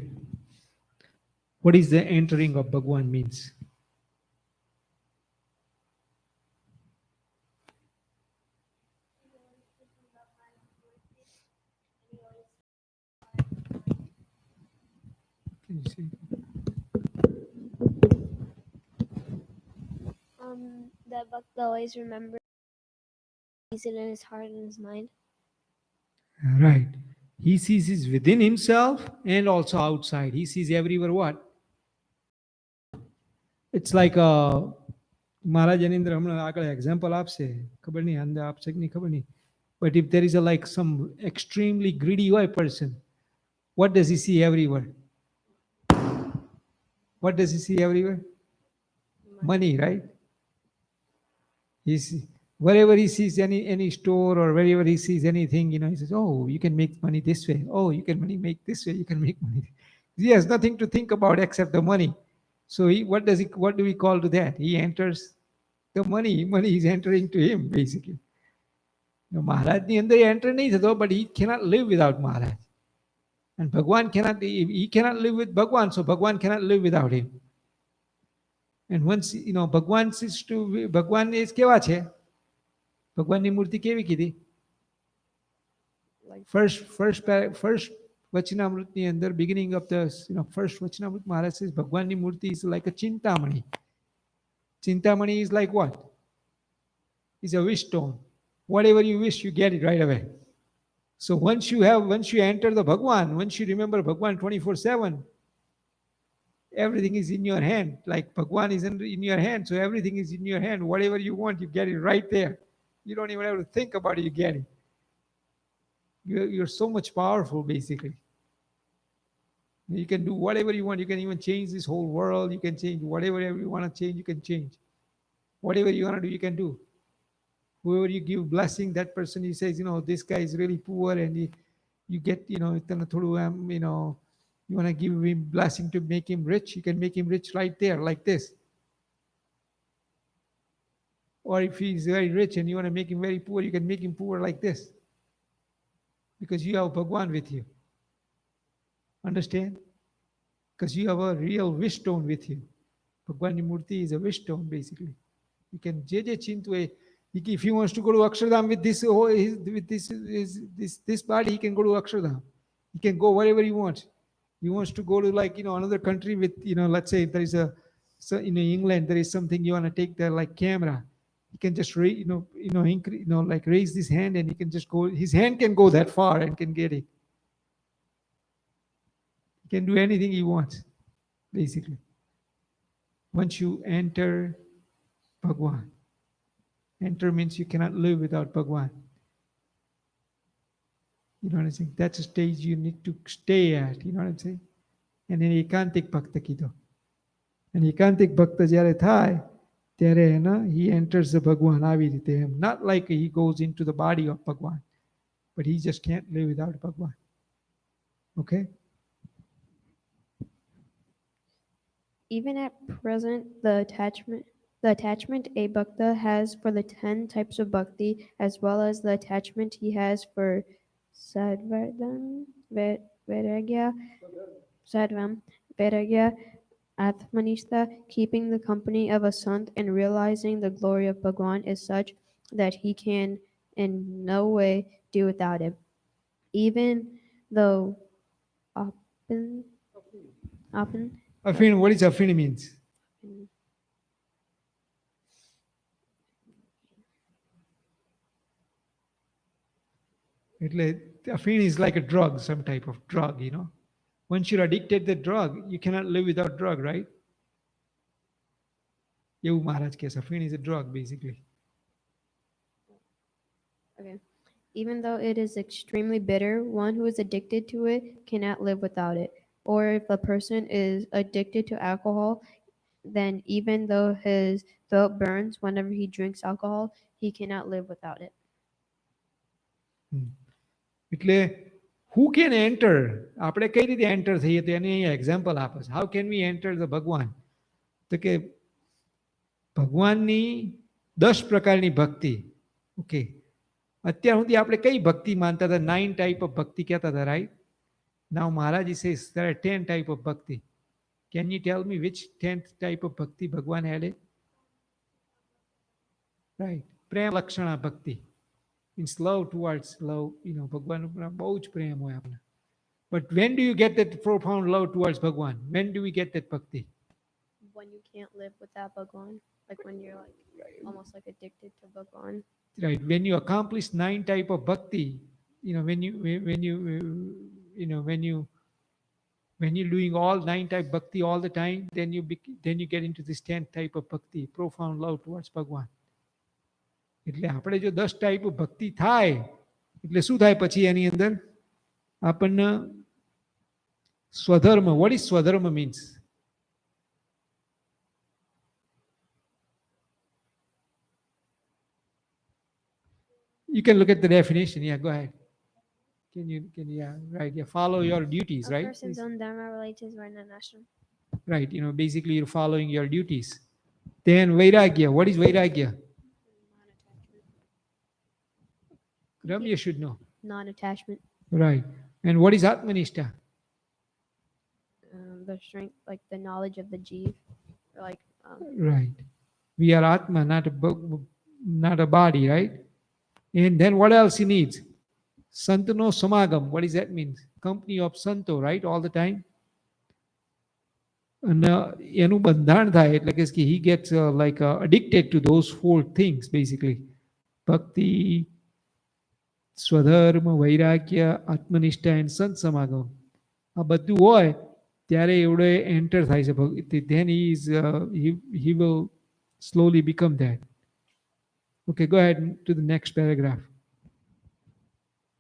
What is the entering of Bhagwan means? Can you see? That Bhakta always remembers he's in his heart and his mind. Right. He sees is within himself and also outside. He sees everywhere what? It's like a મહારાજ જનેન્દ્ર હમણાં આગળ example આપશે, ખબર નહીં અંદર આપશે કે નહીં ખબર નહીં. But if there is a like some extremely greedy person, what does he see everywhere? What does he see everywhere? Money, right? Wherever he sees any store or wherever he sees anything, he says, "Oh, you can make money this way. Oh, you can money make this way. You can make money." He has nothing to think about except the money. So what do we call to that? He enters the money. Money is entering to him basically. Maharaj ની અંદર enter નહીં થતો, but he cannot live without Maharaj. And Bhagwan cannot, he cannot live with Bhagwan, so Bhagwan cannot live without him. And once, Bhagwan is કેવા છે? ભગવાનની મૂર્તિ કેવી કીધી? Like First વચનામૃતની અંદર, beginning of the first Vachanamrut, Maharaj says ભગવાનની મૂર્તિ is like a chintamani. Chintamani is like what? It's a wish stone. Whatever you wish, you get it right away. So once you enter the Bhagwan, once you remember Bhagwan 24/7, everything is in your hand. Like Bhagwan is in your hand, so everything is in your hand. Whatever you want, you get it right there. You don't even have to think about it, you get it. You're so much powerful, basically. You can do whatever you want. You can even change this whole world. You can change whatever you want to change, you can change. Whatever you want to do, you can do. Whoever you give blessing, that person, he says, this guy is really poor, and you get, you want to give him blessing to make him rich, you can make him rich right there, like this. Or if he's very rich and you want to make him very poor, you can make him poor like this. Because you have Bhagwan with you. Understand? Because you have a real wish stone with you. Bhagwan Murti is a wish stone, basically. You can JJ Chintwe. If he wants to go to Akshardham with this body, he can go to Akshardham. He can go wherever he wants. He wants to go to another country with let's say there is in England there is something you want to take there like camera. He can just raise this hand and he can just go. His hand can go that far and can get it. He can do anything he wants, basically. Once you enter Bhagwan. Enter means you cannot live without Bhagwan. You know what I'm saying? That's a stage you need to stay at. You know what I'm saying? And then ekantik bhakta kidho. And ekantik bhakta jyare થાય ત્યારે he enters the Bhagwan આવી રીતે. Not like he goes into the body of Bhagwan, but he just can't live without Bhagwan. Okay? even at present, the attachment a bhakta has for the 10 types of bhakti, as well as the attachment he has for sadvam, vairagya, atmanishta, keeping the company of a sant and realizing the glory of Bhagwan is such that he can in no way do without it. Even though often Afin, what is Afin means? Afin is like a drug, some type of drug, Once you're addicted to the drug, you cannot live without drug, right? Yehu Maharaj case, Afin is a drug, basically. Okay. Even though it is extremely bitter, one who is addicted to it cannot live without it. Or if a person is addicted to alcohol, then even though his throat burns whenever he drinks alcohol, he cannot live without it. એટલે who can enter? આપણે કઈ રીતે enter થઈએ તો એની example આપે છે. How can we enter the ભગવાન? તો કે ભગવાનની 10 પ્રકારની ભક્તિ. ઓકે, અત્યાર સુધી આપણે કઈ ભક્તિ માનતા હતા? 9 type of ભક્તિ કહેતા હતા, right? Now Maharaj says there are 10 type of bhakti. Can you tell me which 10th type of bhakti Bhagwan had it? Right. Prem Lakshana Bhakti. Means love towards love. Bhagwan બહુ જ પ્રેમ હોય આપણે. But when do you get that profound love towards Bhagwan? When do we get that bhakti? When you can't live without Bhagwan, like when you're almost like addicted to Bhagwan. Right. When you accomplish 9 type of bhakti, when you're doing all 9 type bhakti all the time, then you get into this 10th type of bhakti, profound love towards Bhagwan. એટલે આપણે જો 10 type ભક્તિ થાય એટલે શું થાય પછી એની અંદર આપણને સ્વધર્મ. What is સ્વધર્મ means? You can look at the definition. Yeah, go ahead. Yeah, right. Yeah, follow your duties, A right? person's own dharma related to his varnashram. Right. Basically you're following your duties. Then vairagya. What is vairagya? Ramya should know. Non-attachment. Right. And what is atmanishta? The strength, like the knowledge of the jeev, or like Right. We are atma, not a body, right? And then what else he needs? Santano samagam. What does that mean? Company of santo, right? All the time. And એનું બંધાણ થાય એટલે કે he gets like addicted to those four things basically. Bhakti, સ્વધર્મ વૈરાગ્ય આત્મનિષ્ઠા and સંત સમાગમ આ બધું હોય ત્યારે એવડે એન્ટર થાય છે then he will slowly become that. Okay, go ahead to the next paragraph.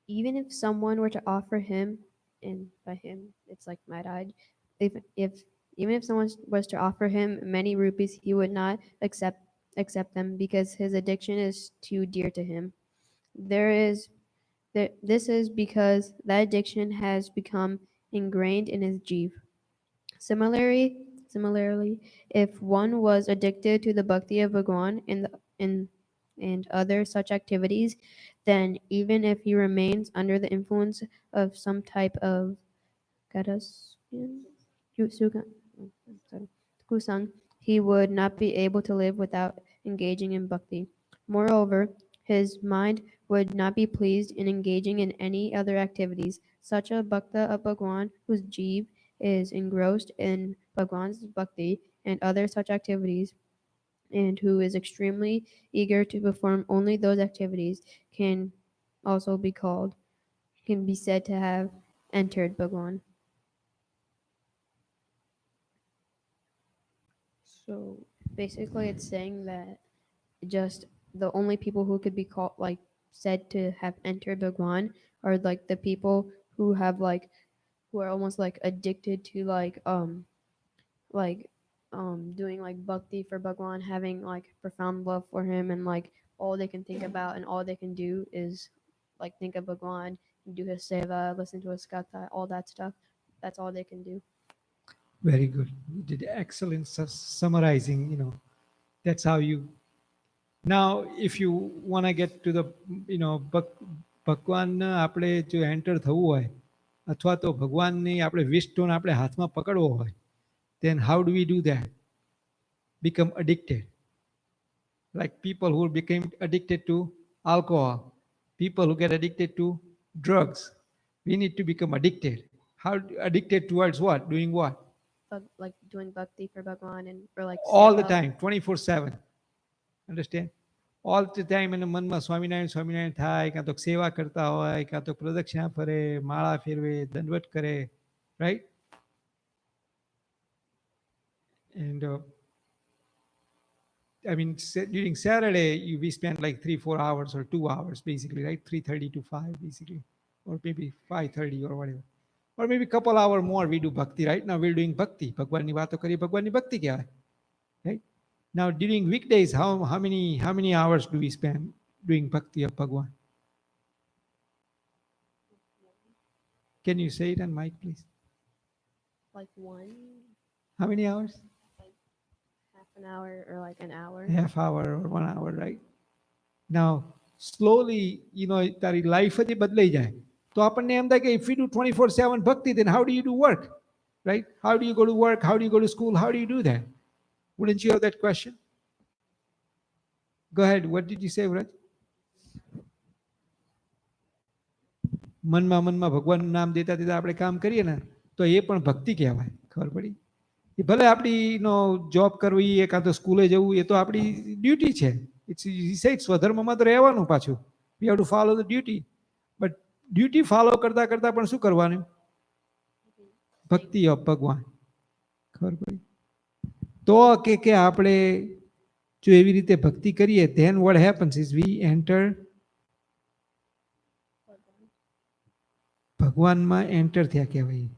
even if someone were to offer him, and by him it's like Maharaj, if even if someone was to offer him many rupees, he would not accept them because his addiction is too dear to him. This is because that addiction has become ingrained in his jeev. Similarly, if one was addicted to the bhakti of Bhagwan and other such activities, then even if he remains under the influence of some type of garas, kusang, he would not be able to live without engaging in bhakti. Moreover, his mind would not be pleased in engaging in any other activities. Such a bhakta of Bhagwan whose jeev is engrossed in Bhagwan's bhakti and other such activities, and who is extremely eager to perform only those activities, can also can be said to have entered Bhagwan. So basically, it's saying that just the only people who could be called like said to have entered Bhagwan are like the people who have who are almost like addicted to like doing like bhakti for Bhagwan, having like profound love for him, and like all they can think about and all they can do is like think of Bhagwan, do his seva, listen to his katha, all that stuff. That's all they can do. Very good. You did excellent summarizing. That's how you. Now, if you want to get to the, ભગવાનને આપણે જો enter થવું હોય અથવા તો ભગવાનની આપણે વિશ tone આપણે હાથમાં પકડવો હોય, then how do we do that? Become addicted. Like people who became addicted to alcohol, people who get addicted to drugs. We need to become addicted. How addicted towards what? Doing what? Like doing bhakti for Bhagwan and or like All the seva. time, 24/7. Understand? All the time એના મનમાં સ્વામિનારાયણ સ્વામિનારાયણ થાય, કાં તો સેવા કરતા હોય, કાં તો પ્રદક્ષિણા ફરે, માળા ફેરવે, દંડવત કરે, right? And I mean, during Saturday, we spend like 3-4 hours or 2 hours basically, right? 3:30 to 5 basically, or maybe 5:30 or whatever. Or maybe a couple hour more we do bhakti. Right now we're doing bhakti. ભગવાનની વાતો કરી, ભગવાનની ભક્તિ કહેવાય. Right? Now during weekdays, how many hours do we spend doing bhakti of Bhagwan? Can you say it on mic, please? Like one, How many hours? like half an hour or like an hour. Half hour or 1 hour, right? Now, slowly, તારી life જ બદલાઈ જાય. તો આપણને એમ થાય કે if you do 24/7 bhakti, then how do you do work? Right? How do you go to work? How do you go to school? How do you do that? Wouldn't you have that question? Go ahead. What did you say, Vraj? મનમાં મનમાં ભગવાનનું નામ દેતા દેતા આપણે કામ કરીએ ને તો એ પણ ભક્તિ કહેવાય. ખબર પડી? એ ભલે આપણી જોબ કરવી એ કાં તો સ્કૂલે જવું એ તો આપણી ડ્યુટી છે. સ્વધર્મમાં તો રહેવાનું પાછું. We have to follow the duty. But duty follow કરતા કરતા પણ શું કરવાનું? ભક્તિ ઓફ ભગવાન. ખબર પડી? તો કે આપણે જો એવી રીતે ભક્તિ કરીએ, then what happens is we enter ભગવાનમાં એન્ટર થયા કહેવાય.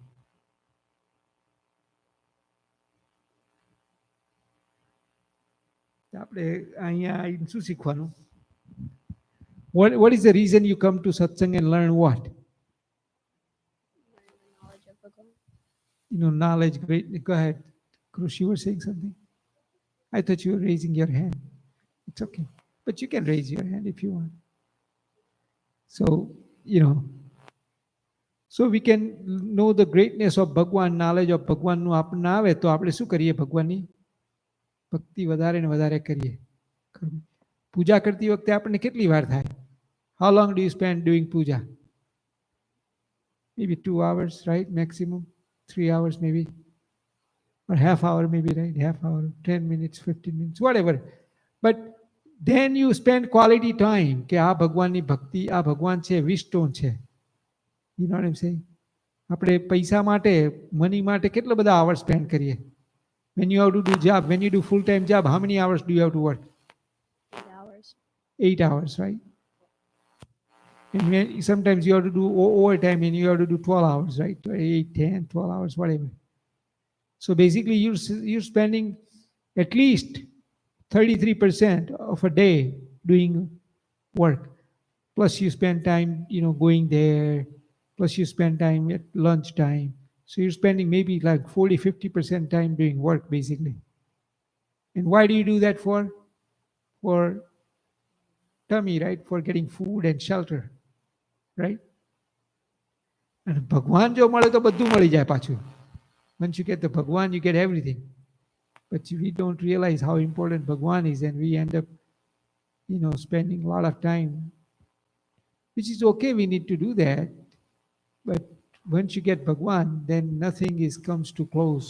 આપણે અહીંયા શું શીખવાનું? What is the reason you come to satsang and learn what? Learn the knowledge of Bhagwan. Knowledge, great. Go ahead. Krush, you were saying something? I thought you were raising your hand. It's okay. But you can raise your hand if you want. So, so we can know the greatness of Bhagwan, knowledge of Bhagwan નું આપણને આવે તો આપણે શું કરીએ ભગવાનની ભક્તિ વધારે ને વધારે કરીએ. પૂજા કરતી વખતે આપણને કેટલી વાર થાય? How long do you spend doing puja? Maybe 2 hours, right? Maximum 3 hours maybe. Or half hour maybe, right? Half hour, 10 minutes, 15 minutes, whatever. But then you spend quality time કે આ ભગવાનની ભક્તિ, આ ભગવાન છે, વિષ્ટોન છે. You know what I'm saying? આપણે પૈસા માટે, મની માટે કેટલા બધા hours spend કરીએ. When you have to do job, when you do full-time job, how many hours do you have to work? 8 hours. 8 hours, right? And sometimes you have to do overtime and you have to do 12 hours, right? 8, 10, 12 hours, whatever. So basically you're spending at least 33% of a day doing work. Plus you spend time, going there. Plus you spend time at lunch time. So you're spending maybe like 40, 50% time doing work basically. And why do you do that for? For tummy, right? For getting food and shelter, right? And ભગવાન જો મળે તો બધું મળી જાય પાછું. Once you get the Bhagwan, you get everything. But we don't realize how important Bhagwan is, and we end up, spending a lot of time, which is okay. We need to do that. But once you get Bhagwan, then nothing comes too close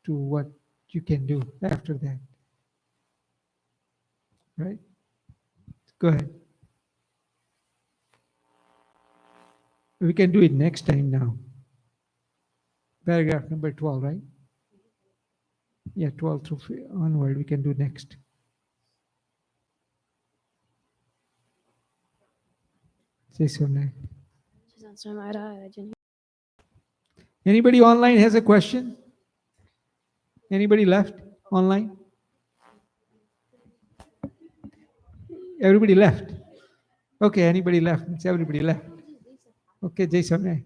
to what you can do after that. Right? Go ahead. We can do it next time now. Paragraph number 12, right? Yeah, 12 through onward, we can do next. Say something. Anybody online has a question? Anybody left online? Everybody left. Okay, anybody left? It's everybody left. Okay, Jason.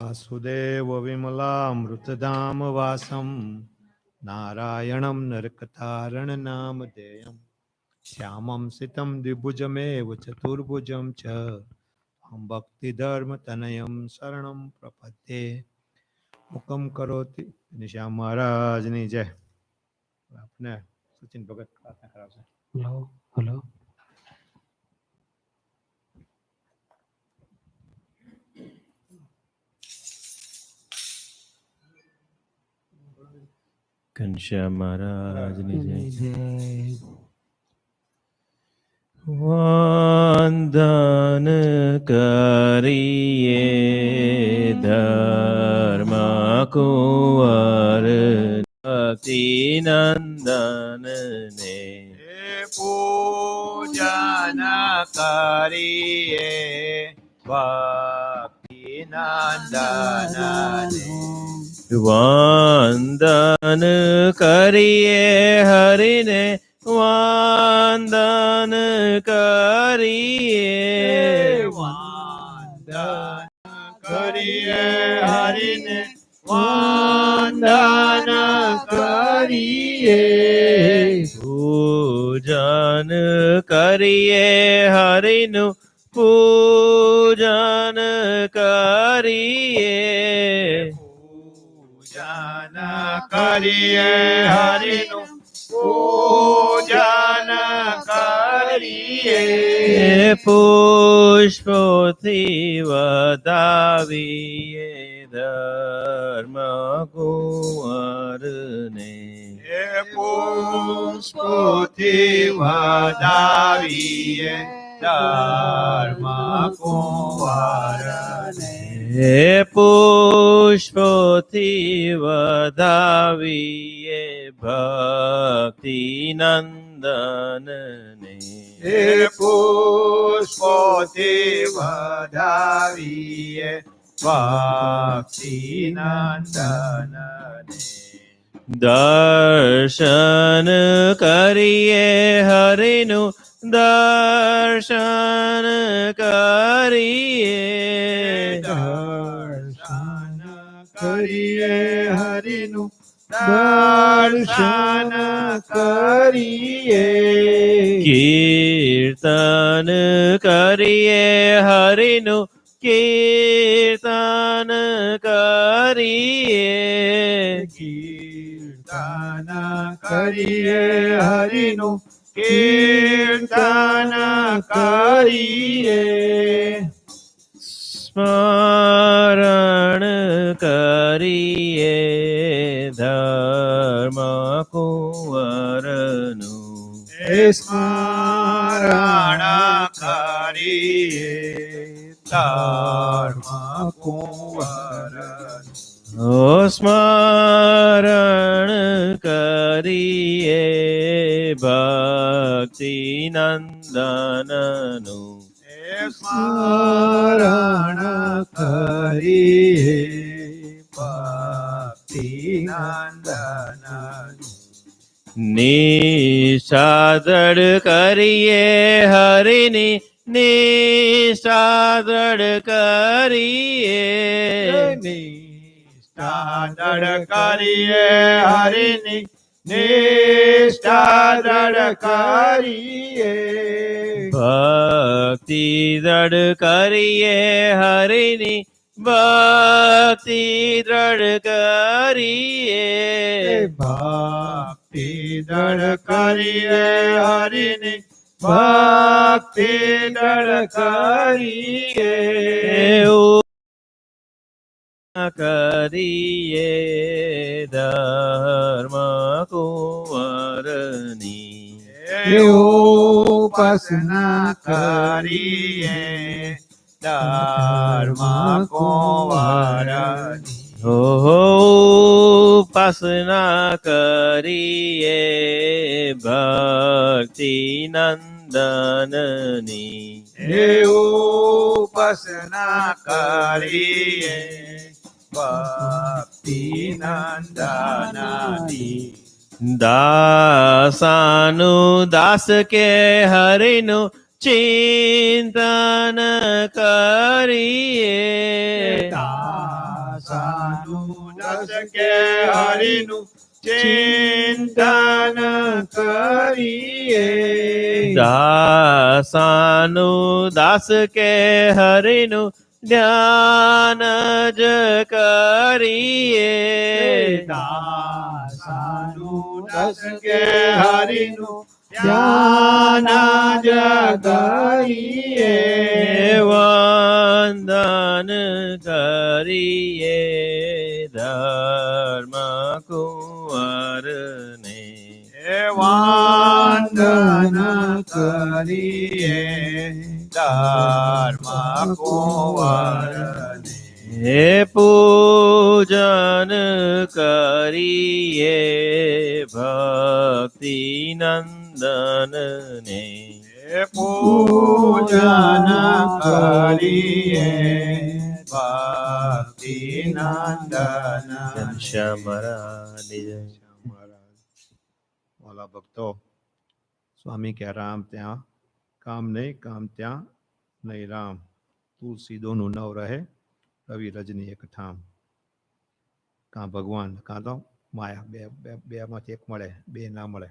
Vasudev विमलामृतधाम वासं नारायणं नरकतारणनामधेयं श्यामं सितं द्विभुजमेव चतुर्भुजं च अहं भक्तिधर्मतनयं शरणं प्रपद्ये मुखं करोति निशाम महाराजની જય. આપણે સચિન ભગત પ્રાર્થના કરાવશે. Hello. ઘનશ્યામ મહારાજની જય. વંદન કરીએ ધર્મ કુંવર ભક્તિ નંદન ને પૂજન કરીએ ભક્તિ નંદનને વંદન કરીએ હરિને વંદન કરીએ વંદન કરીએ હરિને વંદન કરીએ પૂજન કરીએ હરિનું પૂજન કરીએ પૂજન કરીએ હરિનું પૂજન કરીએ પુષ્પોથી વધાવીએ ધર્મ કુંવરને પુષ્પોથી વધાવીએ ધર્મ કુંવરને પુષ્પોથી વધાવીએ ભક્તિ નંદનને પુષ્પોથી વધાવીએ ભક્તિ નંદનને દર્શન કરીએ હરિનું દર્શન કરીએ દર્શન કરીએ હરિનું દર્શન કરીએ કીર્તન કરીએ હરિનું કીર્તન કરીએ કીર્તન કરીએ હરિનું કીર્તન કરીએ સ્મરણ કરીએ ધર્મ કુંવરનું સ્મરણ કરીએ ધર્મ કુંવરનું સ્મરણ કરીએ ભક્તિ નંદનનું સ્મરણ કરીએ ભક્તિ નંદનનું નિષાદળ કરીએ હરિની નિષાદળ કરીએ નિષ્ઠાદળ કરીએ હરિની નિષ્ઠાદળ કરીએ ભક્તિ દળ કરીએ હરિની ભક્તિ દળ કરીએ ભક્તિ દળ કરીએ હરિની ભક્તિ દળ કરીએ કરીએ ધર્મ કુંવરની ઉપાસના કરીએ ધર્મ કુંવરની ઉપાસના કરીએ ભક્તિ નંદનની ઉપાસના કરીએ ભક્તિ નંદનની દાસાનું દાસ કે હરિનું ચિંતન કરીએ દાસાનું દાસ કે હરિનું ચિંતન કરીએ દાસાનું દાસ કે હરિનું ધ્યાન જ કરીએ દાસાનું દાસ કે હરિનું ધ્યાન જ કરીએ વંદન કરીએ ધર્મ કુંવરને વંદન કરીએ ધર્મ કુંવરને પૂજન કરીએ ભક્તિ નંદનને પૂજન કરીએ ભક્તિ ભક્તિ નંદન ઘનશ્યામ મહારાજની જય. મહારાજ વાલા ભક્તો, સ્વામી કે રામ ત્યાં કામ નહીં, કામ ત્યાં નહીં રામ. તુલસી દોનું નવ રહે, રવિ રજની એક ઠામ. કાં ભગવાન કાં તો માયા, બેમાંથી એક મળે, બે ના મળે.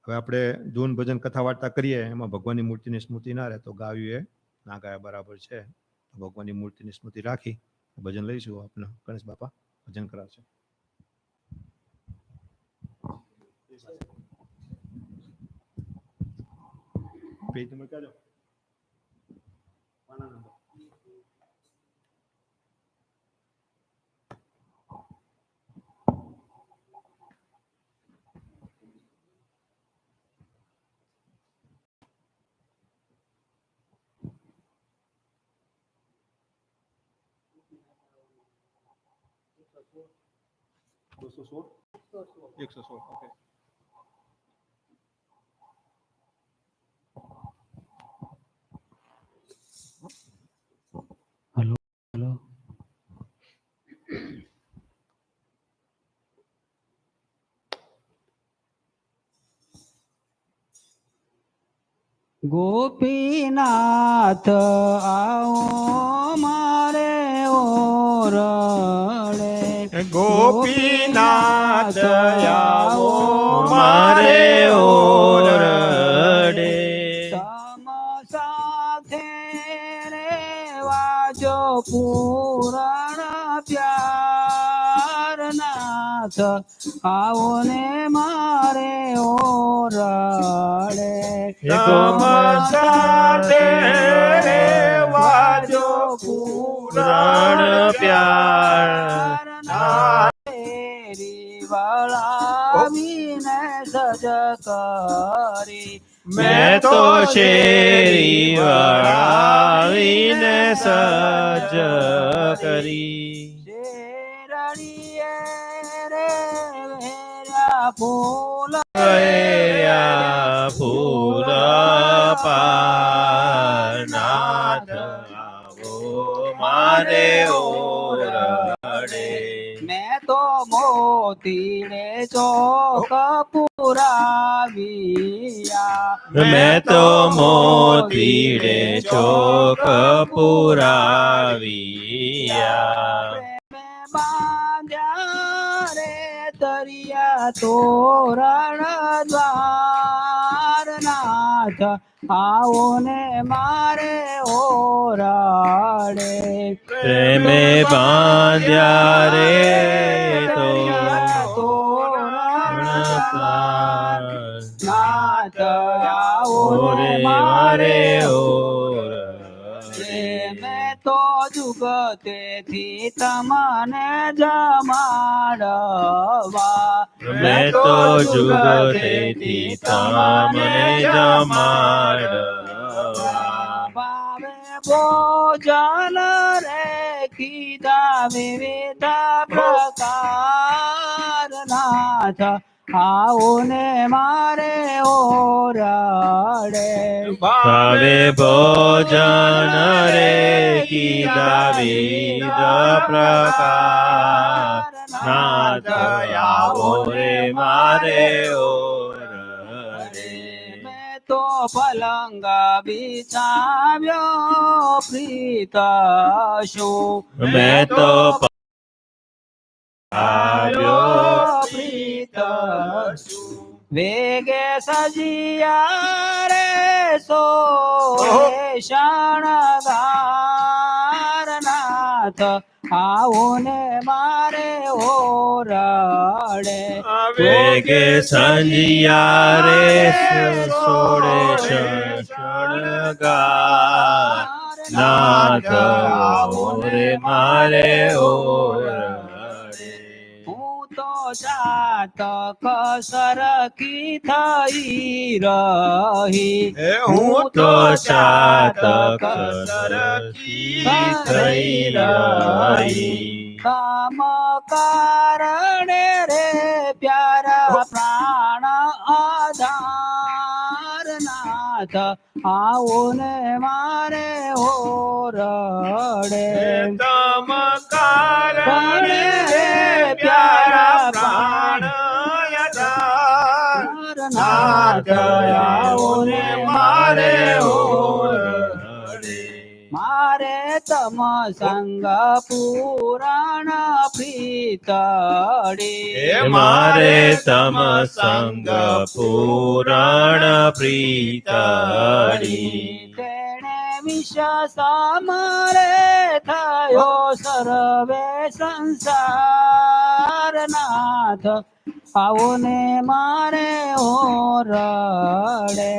હવે આપણે ધૂન ભજન કથા વાર્તા કરીએ, એમાં ભગવાનની મૂર્તિની સ્મૃતિ ના રહે તો ગાવ્યું એ ના ગાયા બરાબર છે. ભગવાનની મૂર્તિની સ્મૃતિ રાખી ભજન લઈશું. આપના ગણેશ બાપા ભજન કરાવશે. પેજ નંબર ક્યાં જાઓ? પાના નંબર. દોસ્તો 116. ઓકે. Hello hello. ગોપીનાથ આવો મારે ઓરડે, ગોપીનાથ આવો મારે ઓરડે. તમ સાથે રેવાજો પૂરણ પ્યાર નાથ, આવો ને મારે ઓરડે. તમ સાથે રેવાજો પૂરણ પ્યાર વળાવીને સજ કરી, મેં તો શેરી વળાવીને સજ કરી. શેરડીએ રે વેરા ફૂલ વેર્યા ફૂલ પાનાથ, આવો મારે ઓરડે. મેં તો મોતીને ચોક પુરાવિયા, મેં તો મોતીડે ચોક પુરાવિયા. પ્રેમે બાંધ્યા રે તરિયા તોરણ દ્વાર નાથ, આવો ને મારે ઓરડે. પ્રેમે બાંધ્યા રે તોરણ નાથ, આવો ઓરે ને મારે મારે ઓરડે. મેં તો જુગતેથી તમને જમાડવા, મેં તો જુગતેથી તમને જમાડવા. ભાવે ભોજન રે કીધા વિવિધ પ્રકાર નાથ, આવો ને મારે ઓરડે. ભાવે ભોજન રે કીધા વિધ પ્રકાર નાથ, આવો રે મારે ઓરડે. મેં તો પલંગ બિછાવ્યો પ્રીત શું, મેં તો આવ્યો પ્રીત શું, વેગે સજિયા રે સો શણગાર નાથ, આવો ને મારે ઓરડે. વેગે સંજિયા રે સોડે શણગાર નાથ, આવો રે મારે ઓરડે. હું તો જાતક સરખી થઈ રહી, હું તો ચાતક સરખી થઈ રહી. કામ કારણે રે પ્યારા પ્રાણ આધાર નાથ, આવો ને મારે ઓરડે. તમ નાથ આવો ને મારે ઓરડે. મારે તમ સંગ પુરાણ પ્રીતડી. મારે તમ સંગ પુરાણ પ્રીતડી. તેણે વિષ સમરે થયો સર્વે સંસાર નાથ આવો ને મારે ઓરડે.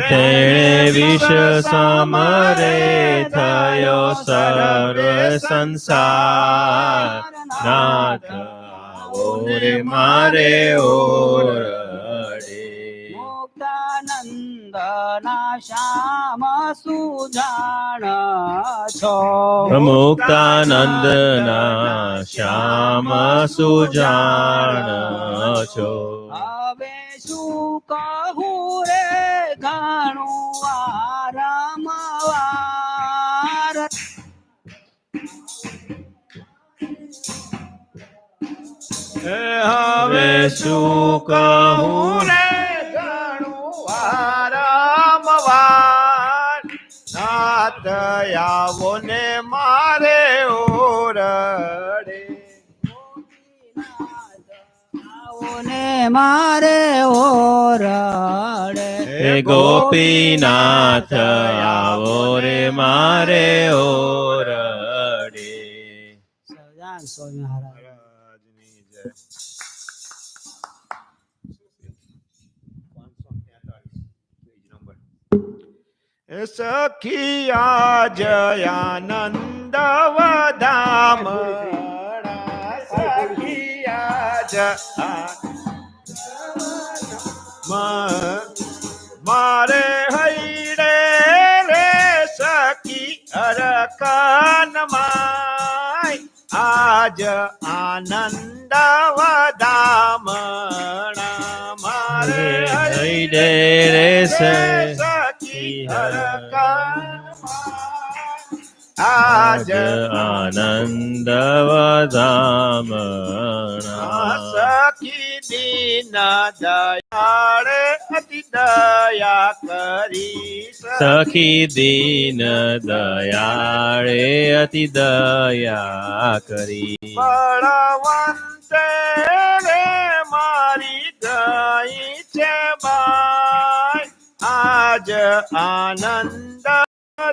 તેણે વિષ સમરે થયો સર્વ સંસાર નાથ આવો રે મારે ઓરડે. મુક્તાનંદ ના શ્યામ સુજાણ છો. મુક્તાનંદ ના શ્યામ સુજાણ છો. હવે શું કહું રે ઘણું વારંવાર. હવે શું કહું રે ઘણું વારંવાર. નાથ આવો ને મારે ઓરડે. આવો ને મારે ઓરડે. હે ગોપીનાથ આવો રે મારે ઓરડે. સજાન સ્વામી મહારાજ. મહારાજની જય. 543 સખિયા જયાનંદ વદામ. સખિયા મારે હૈડે રે સખી અરકાન માય. આજ આનંદ વદામણા. મારે હૈડે રે સખી અરકાન આજ આનંદ વદામણા. સખી દીન દયાળ અતિ દયા કરી. સખી દીન દયાળે અતિ દયા કરી. બળવંત રે મારી ગઈ છે બાઈ. આજ આનંદ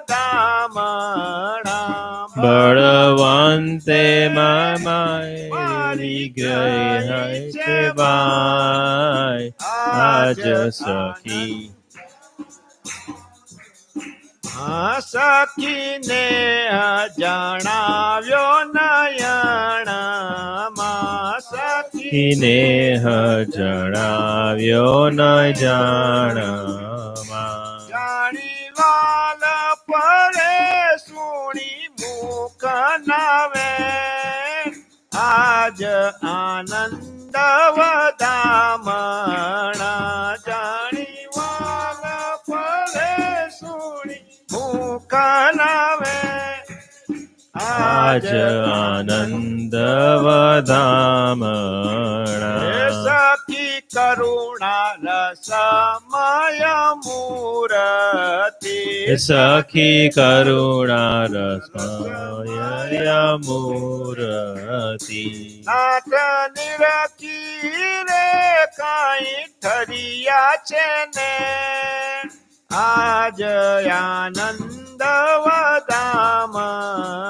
દામણા. બળવંતે મારી ગઈ હૈ છે બાઈ. આજ સખી સખીને જણાવ્યો નયણમાં. સખીને જણાવ્યો ન જાણમાં. જાણી વાલ પરે સુણી મુખ નવે. આજ આનંદ વદામણા. જાણી વાલ પરે સુણી મુખ નવે. આજ આનંદ વદામણા. સખી કરુણા રસમય મૂર્તિ. સખી કરુણા રસમય મૂર્તિ. નાથ નિરખી રે કાંઈ ઠરિયા છે ને. આજ આનંદ વદામણા.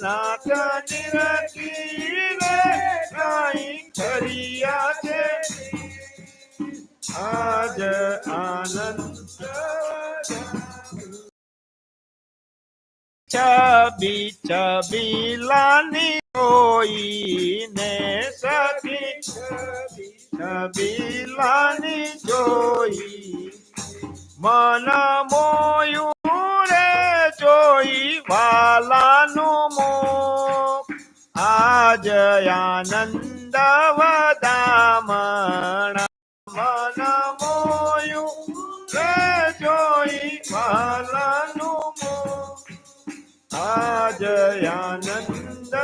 નાથ નિરખી રે કાંઈ ઠરિયા છે. આજ આનંદ છબી છબીલાની જોઈને. સખી છબીલાની જોઈ. મન મોયું રે જોઈ વાલાનું મુખ. આજ આનંદ વદામણા. મન મોયું રે જોઈ વાલાનું મુખ. આજ આનંદ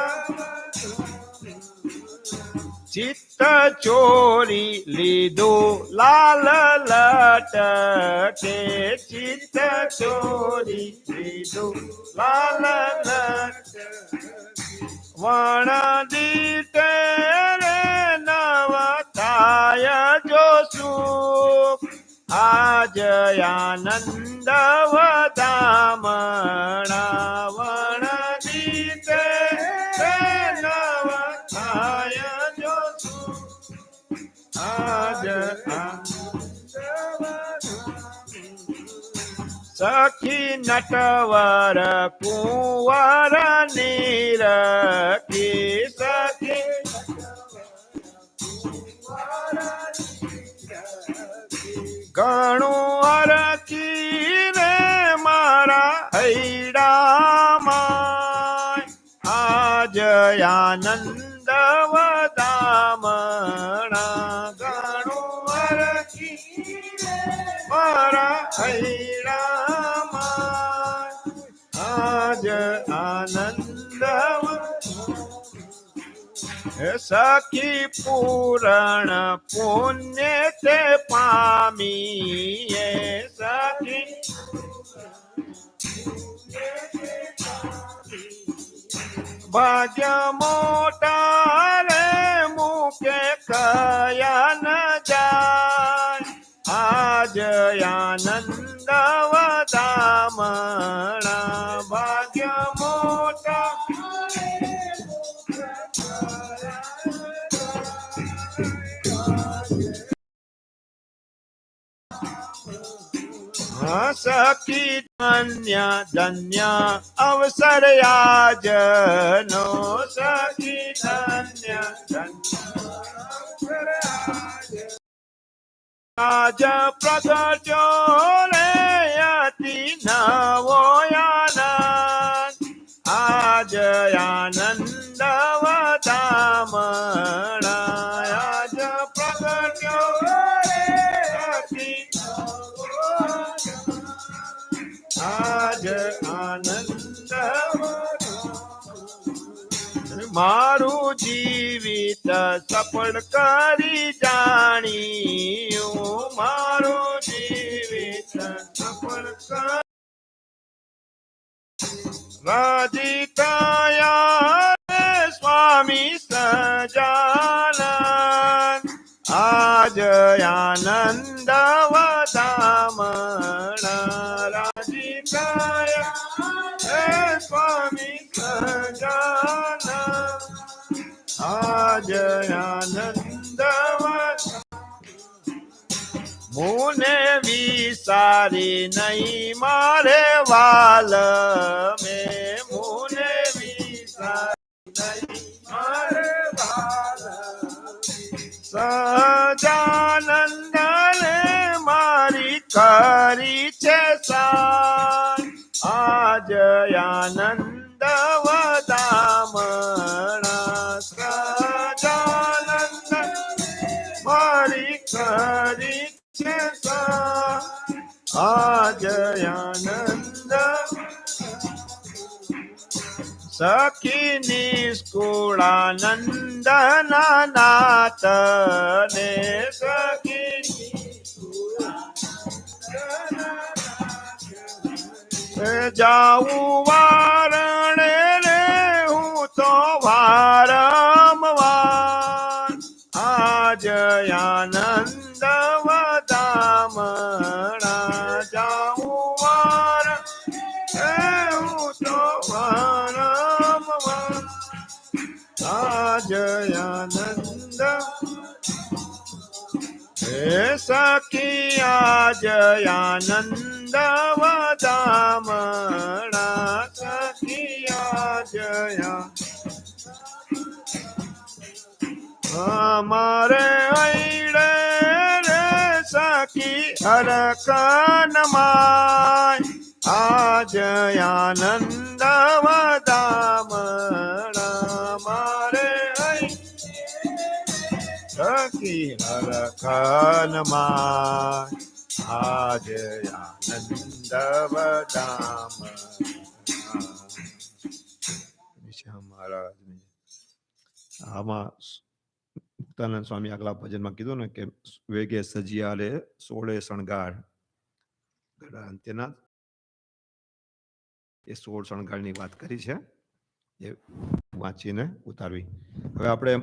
ચિત્ત ચોરી લીધું લાલ લટકે ચિત્ત ચોરી લીધું લાલ લટકે વણ દીતે રે નવ થાય જો સુખ આજ આનંદ વધામણા વણ દીતે રે નવ થાય જો સુખ આજ સખી નટવર કુંવર નીરખી સખી ઘણું હરખી રે મારા હૈડામાં આજ આનંદ વધામણા ઘણું હરખી મારા હૈડામાં આજ આનંદ સખી પૂરણ પુણ્ય તે પામીએ સખી ભાગ્ય મોટા રે મુકે કયા ન જાય આજ આનંદ વધામણા ભાગ્ય મોટા સખી ધન્ય ધન્ય અવસર આજનો સખી ધન્ય ધન્ય આજ પ્રગટ્યો રે અતિ નવો આનંદ આજ આનંદ વધામણા આજ પ્રગટ્યો રે અતિ આજ આનંદ મારું જીવિત સફળ કરી જાણ્યું મારું જીવિત સફળ કરી રાજી થયા સ્વામી સજાનંદ આજ આનંદ વધામણા રાજી થયા સ્વામી સજાનંદ આજ આનંદ મુને વિસારી નહીં મારે વાલ મેં મુને વિસારી નહીં મારે વાલ સજાનંદ ને મારી કરી છે સાન આજ આનંદ વધામણા સજાનંદ મારી કરી છે સાન આજ આનંદ સખી નિષ્કુળાનંદ નાથ ને સખી જાઉં વારણે રે હું તો વારંવાર આજ આનંદ વધામણા જાઉં વાર હું તો વારંવાર આજ આનંદ હે સખી આજ આનંદ વધામણા સખી આજ અમારે હૈડે રે સખી હરકનમાય આજ આનંદ વધામણા મારે સખી હરકનમાય આજ આનંદ વધામણા મહારાજ આમાં મુક્તાનંદ સ્વામી આગલા ભજનમાં કીધું ને કે વેગે સજિયાલે 16 શણગાર ગળા અંત્યના એ 16 શણગારની વાત કરી છે એ વાંચીને ઉતારવી. હવે આપણે